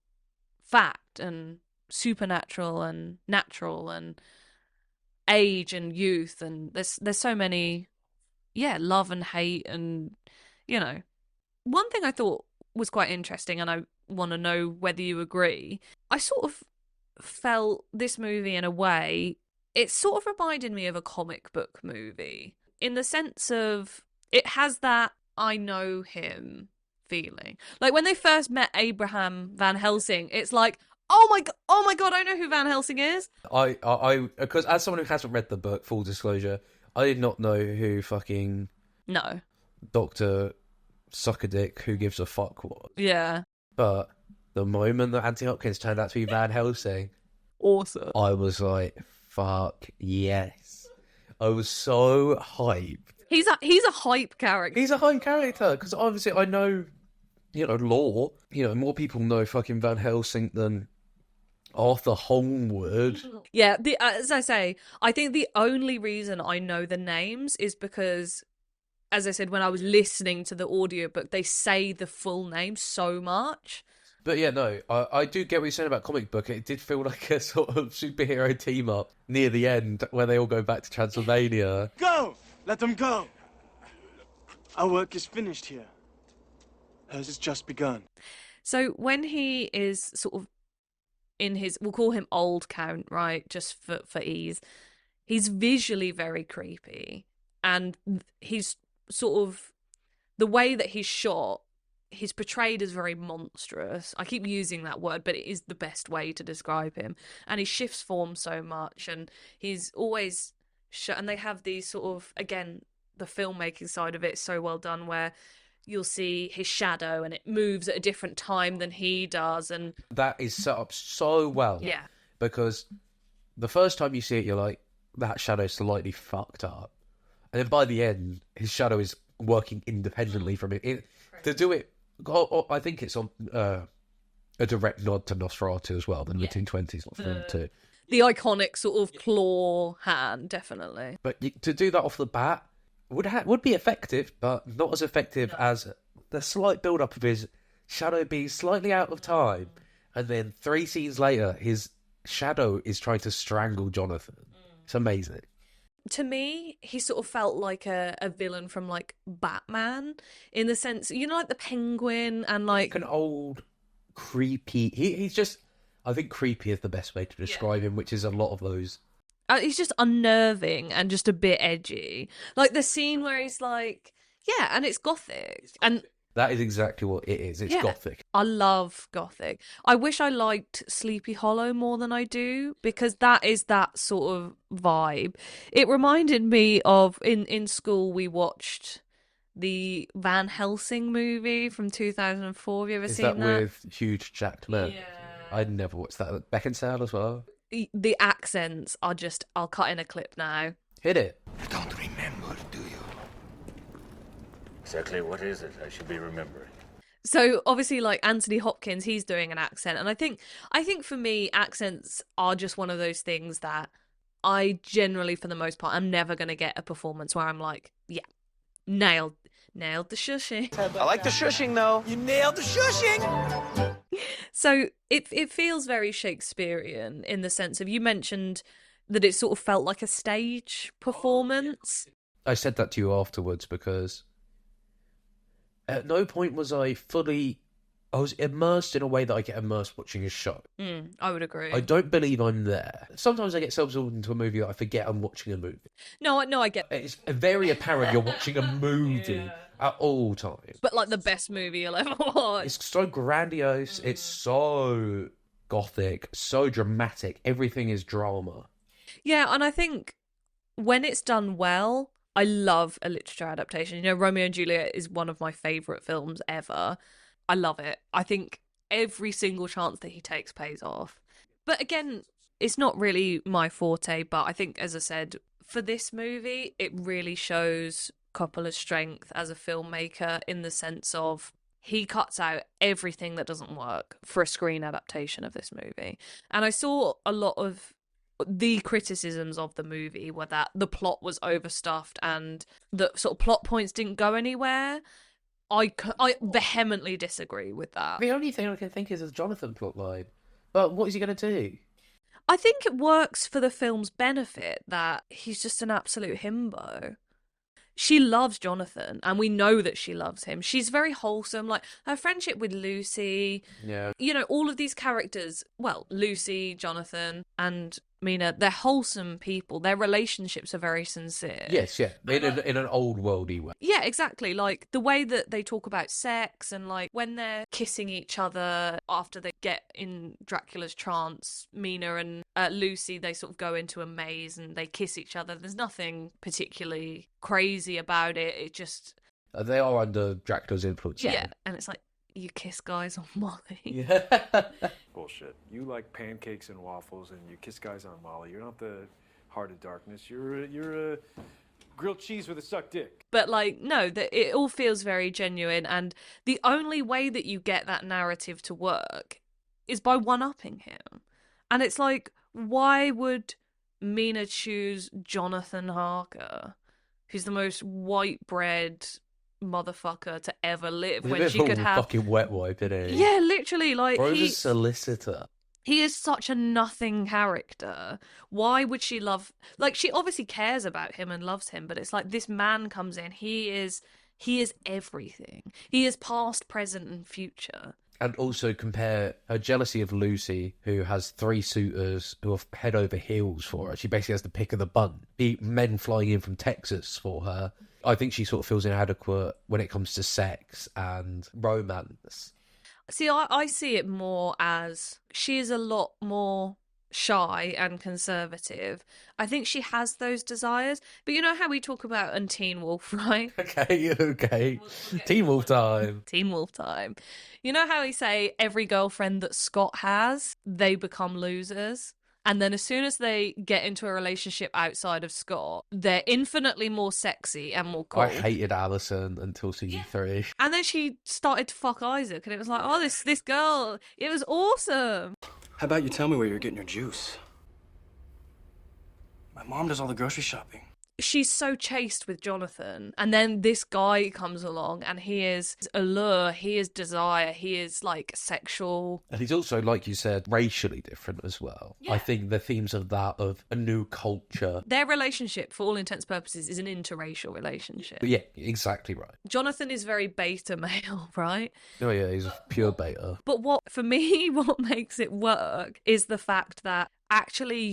fact and supernatural and natural and age and youth, and there's so many, love and hate, and, you know. One thing I thought was quite interesting, and I want to know whether you agree, I sort of felt this movie in a way, it sort of reminded me of a comic book movie, in the sense of it has that I know him feeling. Like when they first met Abraham Van Helsing, it's like, oh my god, I know who Van Helsing is. I because as someone who hasn't read the book, full disclosure, I did not know who fucking Dr. Suckerdick, who gives a fuck was. Yeah. But the moment that Anthony Hopkins turned out to be Van Helsing, awesome. I was like, fuck yes. I was so hyped. He's a hype character. He's a hype character, because obviously I know, lore. More people know fucking Van Helsing than Arthur Holmwood. Yeah, as I say, I think the only reason I know the names is because, as I said, when I was listening to the audiobook, they say the full name so much. But yeah, no, I do get what you're saying about comic book. It did feel like a sort of superhero team up near the end where they all go back to Transylvania. Go! Let them go! Our work is finished here. Hers has just begun. So when he is sort of in his, we'll call him old Count, right, just for ease, he's visually very creepy. And he's sort of, the way that he's shot, he's portrayed as very monstrous. I keep using that word, but it is the best way to describe him. And he shifts form so much, and he's always... and they have these sort of, again, the filmmaking side of it is so well done, where you'll see his shadow and it moves at a different time than he does. And That is set up so well. Yeah. Because the first time you see it, you're like, that shadow's slightly fucked up. And then by the end, his shadow is working independently from it. To do it, I think it's on a direct nod to Nosferatu as well, the 1920s film too. The iconic sort of claw hand, definitely. But to do that off the bat would be effective, but not as effective as the slight build-up of his shadow being slightly out of time, and then 3 scenes later, his shadow is trying to strangle Jonathan. It's amazing. To me, he sort of felt like a villain from, like, Batman, in the sense, you know, like the Penguin and, like an old, creepy... He's just... I think creepy is the best way to describe him, which is a lot of those. He's just unnerving and just a bit edgy. Like the scene where he's like, yeah, and it's gothic. And That is exactly what it is. It's gothic. I love gothic. I wish I liked Sleepy Hollow more than I do, because that is that sort of vibe. It reminded me of, in school, we watched the Van Helsing movie from 2004. Have you ever seen that? Is that with Hugh Jackman? Yeah. I'd never watched that. Beckinsale as well. The accents are just... I'll cut in a clip now. Hit it. You don't remember, do you? Exactly what is it I should be remembering? So obviously, like, Anthony Hopkins, he's doing an accent, and I think for me, accents are just one of those things that I generally, for the most part, I'm never going to get a performance where I'm like, yeah, nailed the shushing. I like the shushing, though. You nailed the shushing. So it feels very Shakespearean in the sense of, you mentioned that it sort of felt like a stage performance. I said that to you afterwards because at no point was I was immersed in a way that I get immersed watching a show. I would agree. I don't believe I'm there. Sometimes I get self-absorbed into a movie that I forget I'm watching a movie. No, I get It's very apparent you're watching a movie at all times. But like the best movie you'll ever watch. It's so grandiose. It's so gothic, so dramatic. Everything is drama. Yeah, and I think when it's done well, I love a literature adaptation. You know, Romeo and Juliet is one of my favourite films ever. I love it. I think every single chance that he takes pays off. But again, it's not really my forte, but I think, as I said, for this movie, it really shows Coppola's strength as a filmmaker in the sense of he cuts out everything that doesn't work for a screen adaptation of this movie. And I saw a lot of the criticisms of the movie were that the plot was overstuffed and the sort of plot points didn't go anywhere. I vehemently disagree with that. The only thing I can think is a Jonathan plotline. But what is he going to do? I think it works for the film's benefit that he's just an absolute himbo. She loves Jonathan, and we know that she loves him. She's very wholesome. Like, her friendship with Lucy. Yeah. You know, all of these characters, well, Lucy, Jonathan, and Mina, they're wholesome people. Their relationships are very sincere. Yes, yeah. In an old worldy way. Yeah, exactly. Like, the way that they talk about sex and, like, when they're kissing each other after they get in Dracula's trance, Mina and Lucy, they sort of go into a maze and they kiss each other. There's nothing particularly crazy about it. It just... They are under Dracula's influence. Yeah, and it's like, you kiss guys on Molly. Yeah. Bullshit. You like pancakes and waffles and you kiss guys on Molly. You're not the Heart of Darkness. You're a grilled cheese with a sucked dick. But, like, no, it all feels very genuine, and the only way that you get that narrative to work is by one-upping him. And it's like, why would Mina choose Jonathan Harker, who's the most white bread motherfucker to ever live, when she could have fucking wet wipe, isn't he? Yeah, literally, like, Bro's a solicitor. He is such a nothing character. Why would she love... Like, she obviously cares about him and loves him, but it's like this man comes in. He is everything. He is past, present, and future. And also compare her jealousy of Lucy, who has 3 suitors who are head over heels for her. She basically has the pick of the bunch. Men flying in from Texas for her. I think she sort of feels inadequate when it comes to sex and romance. See, I see it more as she is a lot more shy and conservative. I think she has those desires. But you know how we talk about in Teen Wolf, right? Okay. Teen Wolf time. Teen Wolf time. You know how we say every girlfriend that Scott has, they become losers? And then as soon as they get into a relationship outside of Scott, they're infinitely more sexy and more cool. I hated Alison until season 3. And then she started to fuck Isaac, and it was like, oh, this girl, it was awesome. How about you tell me where you're getting your juice? My mom does all the grocery shopping. She's so chaste with Jonathan, and then this guy comes along, and he is allure, he is desire, he is like sexual. And he's also, like you said, racially different as well. Yeah. I think the themes of that, of a new culture. Their relationship, for all intents and purposes, is an interracial relationship. Yeah, exactly right. Jonathan is very beta male, right? Oh yeah, he's a pure beta. But what, for me, what makes it work is the fact that actually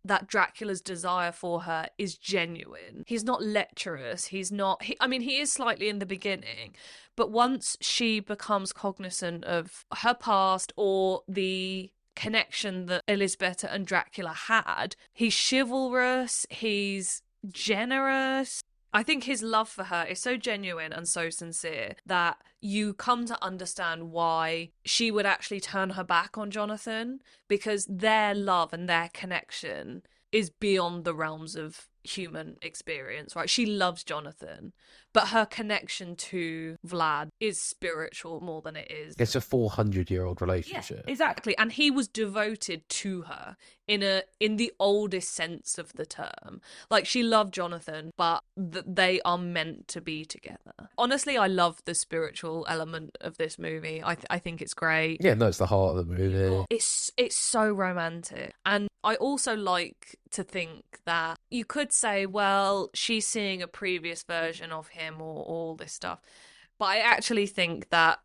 that Dracula's desire for her is genuine. He's not lecherous. He is slightly in the beginning, but once she becomes cognizant of her past or the connection that Elisabetta and Dracula had, he's chivalrous, he's generous. I think his love for her is so genuine and so sincere that you come to understand why she would actually turn her back on Jonathan, because their love and their connection is beyond the realms of human experience, right? She loves Jonathan, but her connection to Vlad is spiritual more than it is. It's a 400-year-old relationship. Yeah, exactly. And he was devoted to her in the oldest sense of the term. Like, she loved Jonathan, but they are meant to be together. Honestly, I love the spiritual element of this movie. I think it's great. Yeah, no, it's the heart of the movie. It's so romantic. And I also like to think that you could say, well, she's seeing a previous version of him or all this stuff. But I actually think that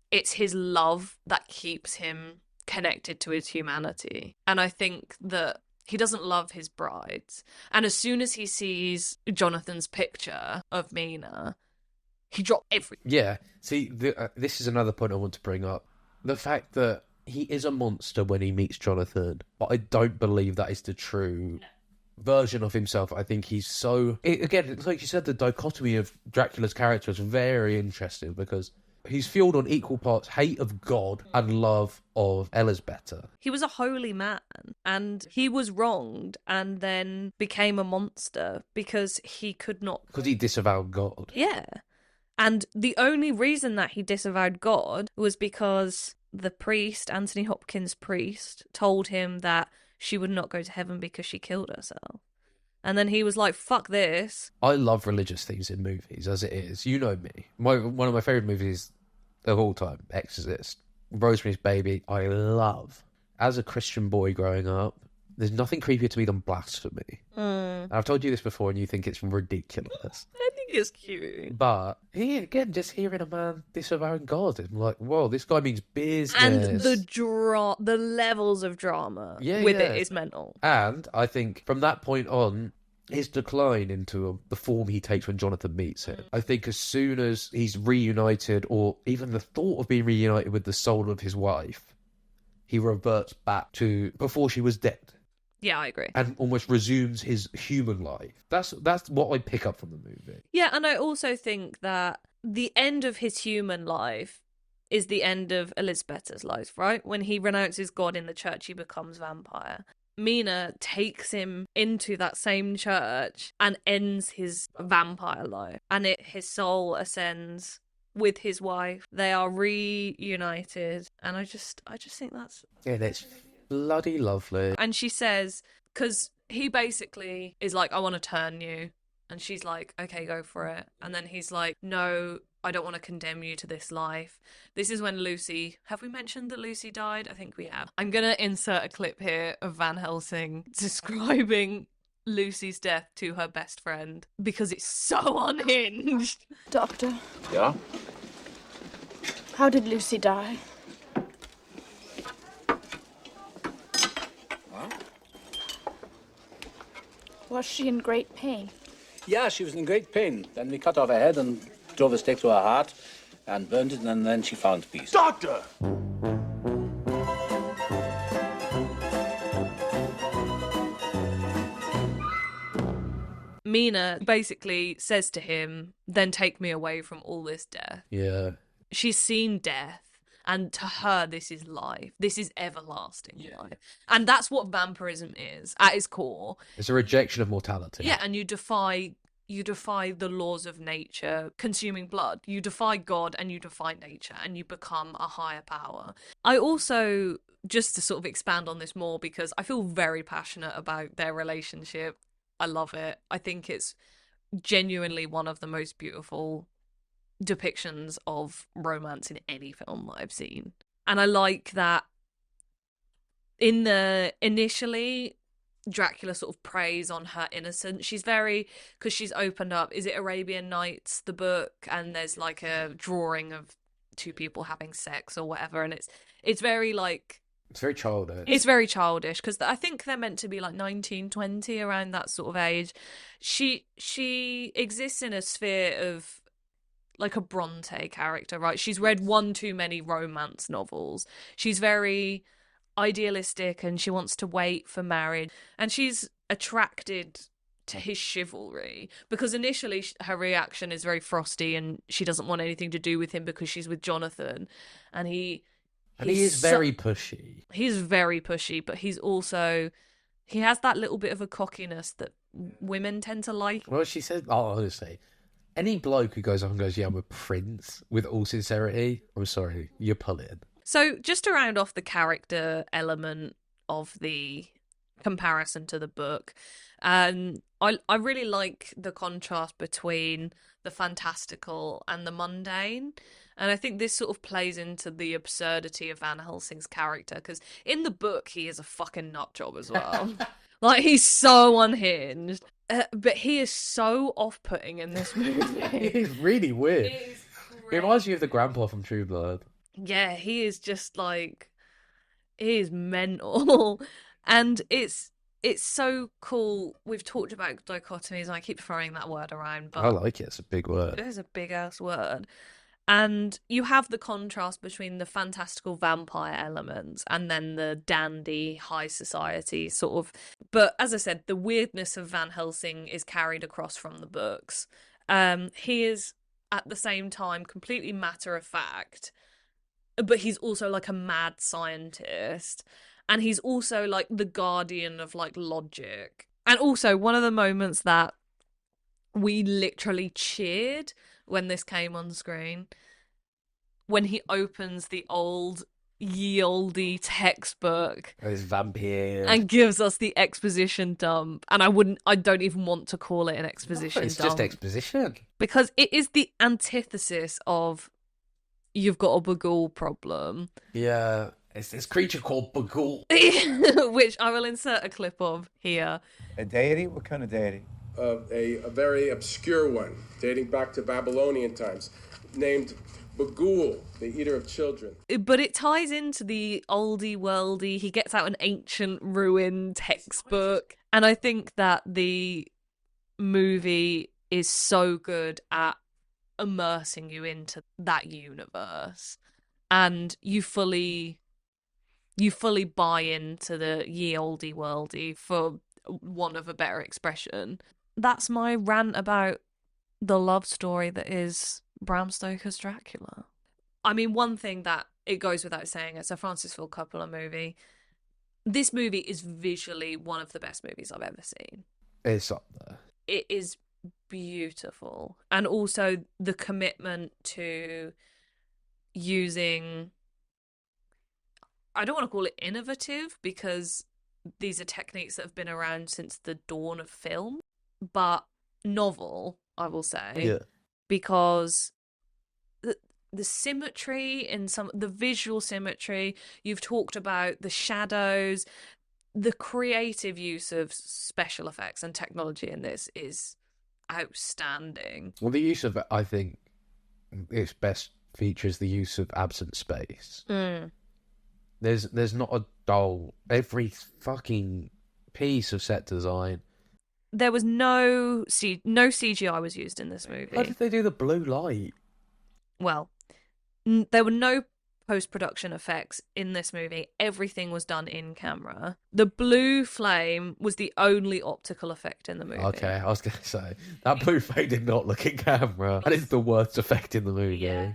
it's his love that keeps him connected to his humanity. And I think that he doesn't love his brides. And as soon as he sees Jonathan's picture of Mina, he dropped everything. Yeah. See, this is another point I want to bring up. The fact that he is a monster when he meets Jonathan, but I don't believe that is the true version of himself. I think he's so... Again, it's like you said, the dichotomy of Dracula's character is very interesting because he's fueled on equal parts hate of God and love of Elisabetta. He was a holy man, and he was wronged and then became a monster because he could not... Because he disavowed God. Yeah. And the only reason that he disavowed God was because the priest, Anthony Hopkins' priest, told him that she would not go to heaven because she killed herself. And then he was like, fuck this. I love religious things in movies, as it is. You know me. One of my favourite movies of all time, Exorcist. Rosemary's Baby, I love. As a Christian boy growing up, there's nothing creepier to me than blasphemy. I've told you this before and you think it's ridiculous. I think it's cute. But, again, just hearing a man disavowing God, I'm like, whoa, this guy means business. And the levels of drama with it is mental. And I think from that point on, his decline into the form he takes when Jonathan meets him. I think as soon as he's reunited, or even the thought of being reunited with the soul of his wife, he reverts back to before she was dead. Yeah, I agree. And almost resumes his human life. That's what I pick up from the movie. Yeah, and I also think that the end of his human life is the end of Elisabetta's life, right? When he renounces God in the church, he becomes vampire. Mina takes him into that same church and ends his vampire life. And his soul ascends with his wife. They are reunited. And I just think that's... Yeah, that's bloody lovely. And she says, because he basically is like, I want to turn you. And she's like, okay, go for it. And then he's like, no, I don't want to condemn you to this life. This is when Lucy... Have we mentioned that Lucy died? I think we have. I'm going to insert a clip here of Van Helsing describing Lucy's death to her best friend because it's so unhinged. Doctor, Yeah? how did Lucy die? Was she in great pain? Yeah, she was in great pain. Then we cut off her head and drove a stake to her heart and burned it, and then she found peace. Doctor! Mina basically says to him, then take me away from all this death. Yeah. She's seen death, and to her, this is life. This is everlasting life. And that's what vampirism is, at its core. It's a rejection of mortality. Yeah, and you defy the laws of nature, consuming blood. You defy God and you defy nature, and you become a higher power. I also, just to sort of expand on this more, because I feel very passionate about their relationship. I love it. I think it's genuinely one of the most beautiful depictions of romance in any film that I've seen. And I like that initially Dracula sort of preys on her innocence. She's very, because she's opened up, is it Arabian Nights, the book, and there's like a drawing of two people having sex or whatever, and it's very like, it's very childish. It's very childish, because I think they're meant to be like 19, 20, around that sort of age. She exists in a sphere of like a Bronte character, right? She's read one too many romance novels. She's very idealistic and she wants to wait for marriage. And she's attracted to his chivalry because initially her reaction is very frosty and she doesn't want anything to do with him because she's with Jonathan. And he is very pushy. He's very pushy, but he has that little bit of a cockiness that women tend to like. Well, she said, honestly, any bloke who goes up and goes, yeah, I'm a prince, with all sincerity, I'm sorry, you're pulling. So just to round off the character element of the comparison to the book, I really like the contrast between the fantastical and the mundane. And I think this sort of plays into the absurdity of Van Helsing's character, because in the book, he is a fucking nutjob as well. Like, he's so unhinged. But he is so off-putting in this movie. He's really weird. He reminds you of the grandpa from True Blood. Yeah, he is just like, he is mental. And it's so cool. We've talked about dichotomies, and I keep throwing that word around, but I like it. It's a big word. It is a big-ass word. And you have the contrast between the fantastical vampire elements and then the dandy high society sort of. But as I said, the weirdness of Van Helsing is carried across from the books. He is at the same time completely matter of fact, but he's also like a mad scientist. And he's also like the guardian of like logic. And also one of the moments that we literally cheered when this came on screen, when he opens the old ye olde textbook Those vampires and gives us the exposition dump. And I don't even want to call it an exposition dump. It's just exposition. Because it is the antithesis of you've got a Bagul problem. Yeah, it's this creature called Bagul. Which I will insert a clip of here. A deity? What kind of deity? A very obscure one, dating back to Babylonian times, named Bagul, the eater of children. But it ties into the oldie worldy. He gets out an ancient ruin textbook. And I think that the movie is so good at immersing you into that universe. And you fully buy into the ye olde worldy, for want of a better expression. That's my rant about the love story that is Bram Stoker's Dracula. I mean, one thing that it goes without saying, it's a Francis Ford Coppola movie. This movie is visually one of the best movies I've ever seen. It's up there. It is beautiful. And also the commitment to using, I don't want to call it innovative, because these are techniques that have been around since the dawn of film, but novel, I will say. Yeah. Because the symmetry in the visual symmetry, you've talked about the shadows, the creative use of special effects and technology in this is outstanding. Well, the use of, I think, its best feature is the use of absent space. Mm. There's not a dull, every fucking piece of set design. There was no CGI was used in this movie. How did they do the blue light? Well, there were no post-production effects in this movie. Everything was done in camera. The blue flame was the only optical effect in the movie. Okay, I was going to say, that blue flame did not look in camera. That is the worst effect in the movie. Yeah.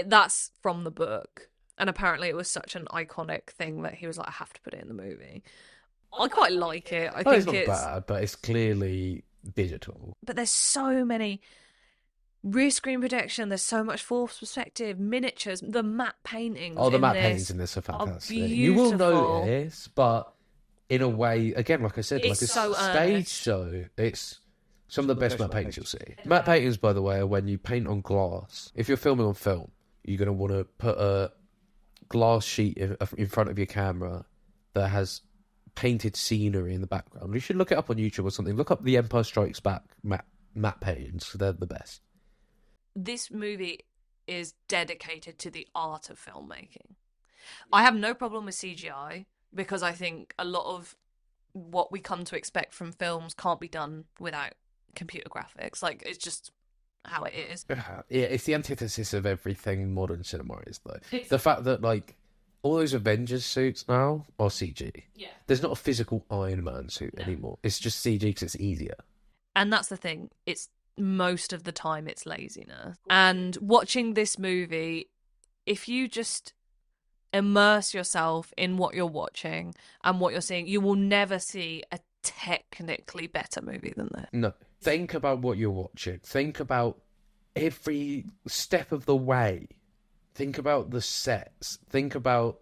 That's from the book. And apparently it was such an iconic thing that he was like, I have to put it in the movie. I quite like it. I think it's not bad, but it's clearly digital. But there's so many rear screen protection, there's so much forced perspective, miniatures, the matte paintings. Oh, the matte paintings in this are fantastic. You will notice, but in a way, again, like I said, It's like a so stage earnest. show, it's some of the best matte paintings you'll see. Matte paintings, by the way, are when you paint on glass. If you're filming on film, you're going to want to put a glass sheet in front of your camera that has painted scenery in the background. You should look it up on YouTube or something. Look up the Empire Strikes Back matte paintings. They're the best. This movie is dedicated to the art of filmmaking. I have no problem with CGI because I think a lot of what we come to expect from films can't be done without computer graphics. Like, it's just how it is. Yeah, it's the antithesis of everything modern cinema is, though. The fact that, like, all those Avengers suits now are CG. Yeah. There's not a physical Iron Man suit anymore. It's just CG because it's easier. And that's the thing. It's most of the time it's laziness. And watching this movie, if you just immerse yourself in what you're watching and what you're seeing, you will never see a technically better movie than this. No. Think about what you're watching. Think about every step of the way. Think about the sets. Think about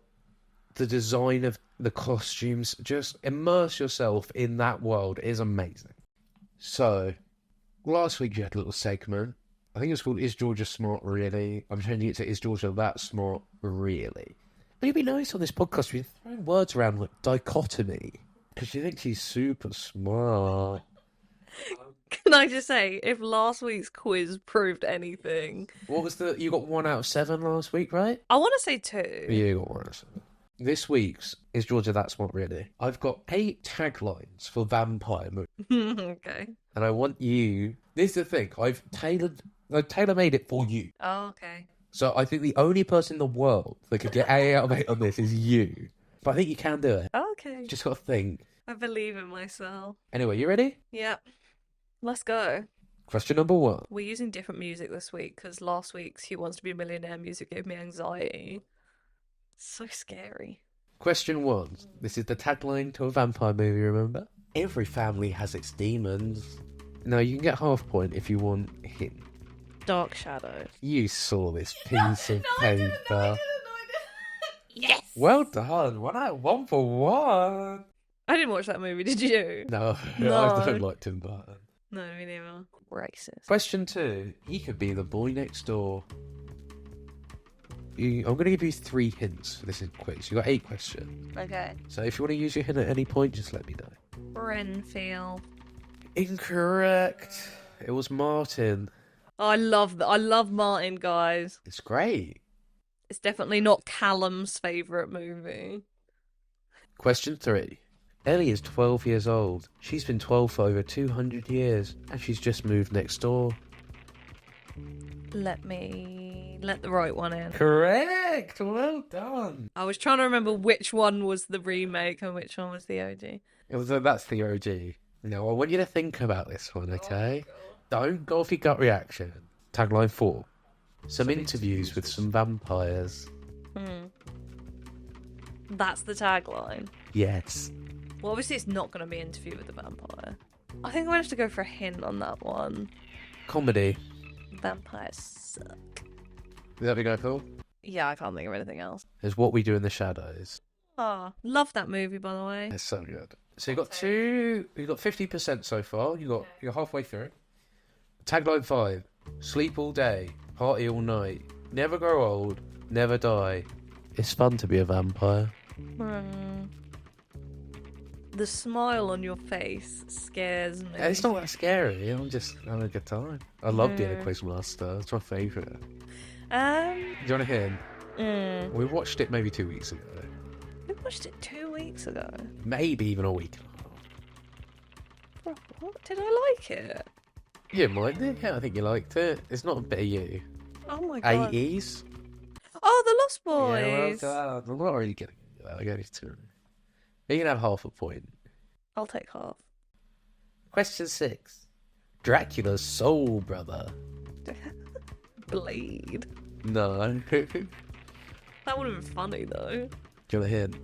the design of the costumes. Just immerse yourself in that world. It is amazing. So, last week you had a little segment. I think it's called Is Georgia Smart Really? I'm changing it to Is Georgia That Smart Really? But it'd be nice on this podcast we're throwing words around like dichotomy. Because she thinks she's super smart. Can I just say, if last week's quiz proved anything... What was the... You got 1 out of 7 last week, right? I want to say 2. Yeah, you got 1 out of 7. This week's Is Georgia That Smart Really? I've got 8 taglines for vampire movies. Okay. And I want you... This is the thing. I've tailor-made it for you. Oh, okay. So I think the only person in the world that could get 8 out of 8 on this is you. But I think you can do it. Okay. Just got to think. I believe in myself. Anyway, you ready? Yep. Let's go. Question number 1. We're using different music this week because last week's Who Wants to Be a Millionaire music gave me anxiety. So scary. Question 1. This is the tagline to a vampire movie, remember? Every family has its demons. Now, you can get half point if you want a hint. Dark Shadows. You saw this piece of paper. I didn't. Yes! Well done. 1 for 1. I didn't watch that movie, did you? No, No. I don't like Tim Burton. No, me neither. Racist. Question 2. He could be the boy next door. I'm going to give you 3 hints for this quiz. You got 8 questions. Okay. So if you want to use your hint at any point, just let me know. Renfield. Incorrect. It was Martin. I love Martin, guys. It's great. It's definitely not Callum's favourite movie. Question 3. Ellie is 12 years old. She's been 12 for over 200 years, and she's just moved next door. Let the right one in. Correct. Well done. I was trying to remember which one was the remake and which one was the OG. That's the OG. Now, I want you to think about this one, okay? Don't go off your gut reaction. Tagline 4. Some interviews with some vampires. That's the tagline. Yes. Well, obviously it's not going to be Interview with the Vampire. I think I'm going to have to go for a hint on that one. Comedy. Vampires suck. Is that what you're going for? Yeah, I can't think of anything else. It's What We Do in the Shadows. Ah, love that movie, by the way. It's so good. So you got 50% so far. You're halfway through. Tagline 5. Sleep all day, party all night, never grow old, never die. It's fun to be a vampire. The smile on your face scares me. It's not that scary. I'm just having a good time. I love being a Quizmaster. It's my favourite. Do you want to hear? We watched it maybe 2 weeks ago. We watched it 2 weeks ago. Maybe even a week. What? Did I like it? You liked it? Yeah, I think you liked it. It's not a bit of you. Oh my god. 80s? Oh, The Lost Boys. Yeah, well, I'm not really getting it. I get it too. You can have half a point. I'll take half. Question 6. Dracula's soul brother. Blade. No. Do That would have been funny though. you want a hint?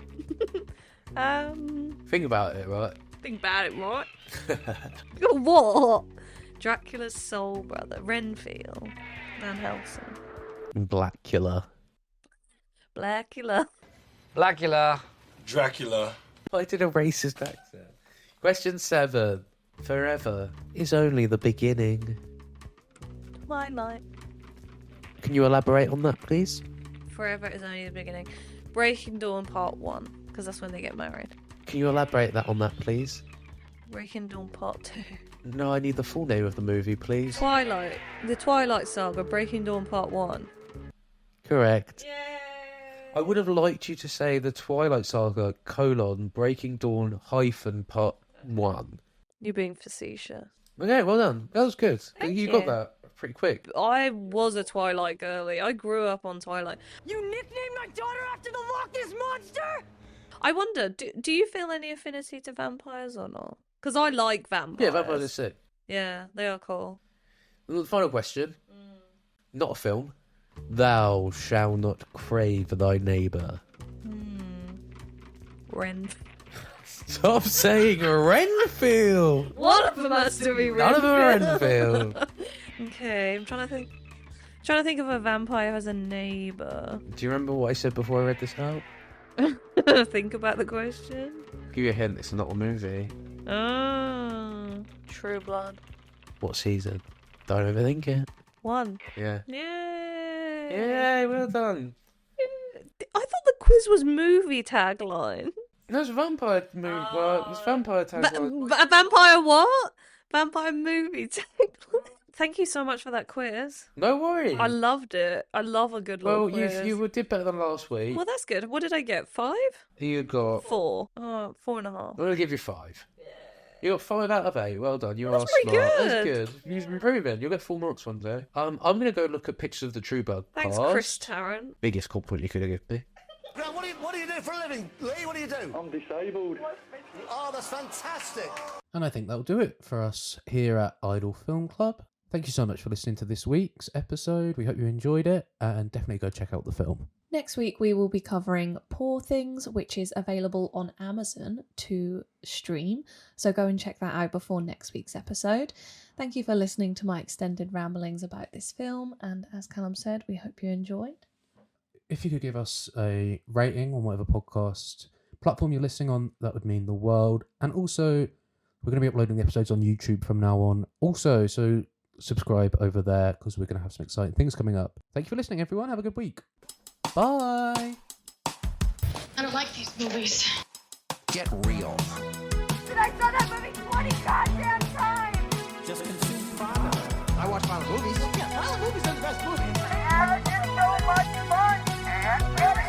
Think about it, right? Think about it, right? What? Dracula's soul brother, Renfield, Van Helsing. Blackula. Blackula. Blackula. Dracula. I did a racist accent. Question 7. Forever is only the beginning. Twilight. Can you elaborate on that, please? Forever is only the beginning. Breaking Dawn Part 1, because that's when they get married. Can you elaborate on that, please? Breaking Dawn Part 2. No, I need the full name of the movie, please. Twilight. The Twilight Saga, Breaking Dawn Part 1. Correct. I would have liked you to say the Twilight Saga, Breaking Dawn, Part 1. You're being facetious. Okay, well done. That was good. Thank you you. got that pretty quick. I was a Twilight girly. I grew up on Twilight. You nicknamed my daughter after the Loch Ness Monster? I wonder, do you feel any affinity to vampires or not? Because I like vampires. Yeah, vampires are sick. Yeah, they are cool. The final question. Not a film. Thou shalt not crave thy neighbour. Ren. Stop saying Renfield! One of them has to be Renfield. None of them are Renfield. Okay, I'm trying to think. Trying to think of a vampire who has a neighbour. Do you remember what I said before I read this out? Think about the question. Give you a hint, it's not a movie. Oh, True Blood. What season? Don't overthink it. 1. Yeah. Yay! Yay, well done. I thought the quiz was movie tagline. No, it's a vampire movie. Well, it's vampire tagline. A vampire what? Vampire movie tagline. Thank you so much for that quiz. No worries. I loved it. I love a good little quiz. Well, you did better than last week. Well, that's good. What did I get? 5? You got 4. Oh, 4.5. I'm gonna give you 5. You got 5 out of 8. Well done. You are That's smart. pretty That's good. good. You're improving. You'll get full marks one day. I'm gonna go look at pictures of the True Blood Thanks, cast. Chris Tarrant. Biggest compliment you could have given me. Grant, what do you do for a living? Lee, what do you do? I'm disabled. Oh, that's fantastic. And I think that'll do it for us here at Idle Film Club. Thank you so much for listening to this week's episode. We hope you enjoyed it, and definitely go check out the film. Next week we will be covering Poor Things, which is available on Amazon to stream. So go and check that out before next week's episode. Thank you for listening to my extended ramblings about this film, and as Callum said, we hope you enjoyed. If you could give us a rating on whatever podcast platform you're listening on, that would mean the world. And also, we're going to be uploading the episodes on YouTube from now on. Also, so subscribe over there because we're going to have some exciting things coming up. Thank you for listening, everyone. Have a good week. Bye. I don't like these movies. Get real. Dude, I saw that movie 20 goddamn times! Just consume violence. I watch violent movies. Yeah, violent movies are the best movies. Haven't you so much fun? And ready?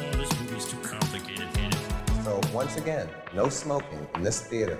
No, this movie's too complicated, ain't it? So once again, no smoking in this theater.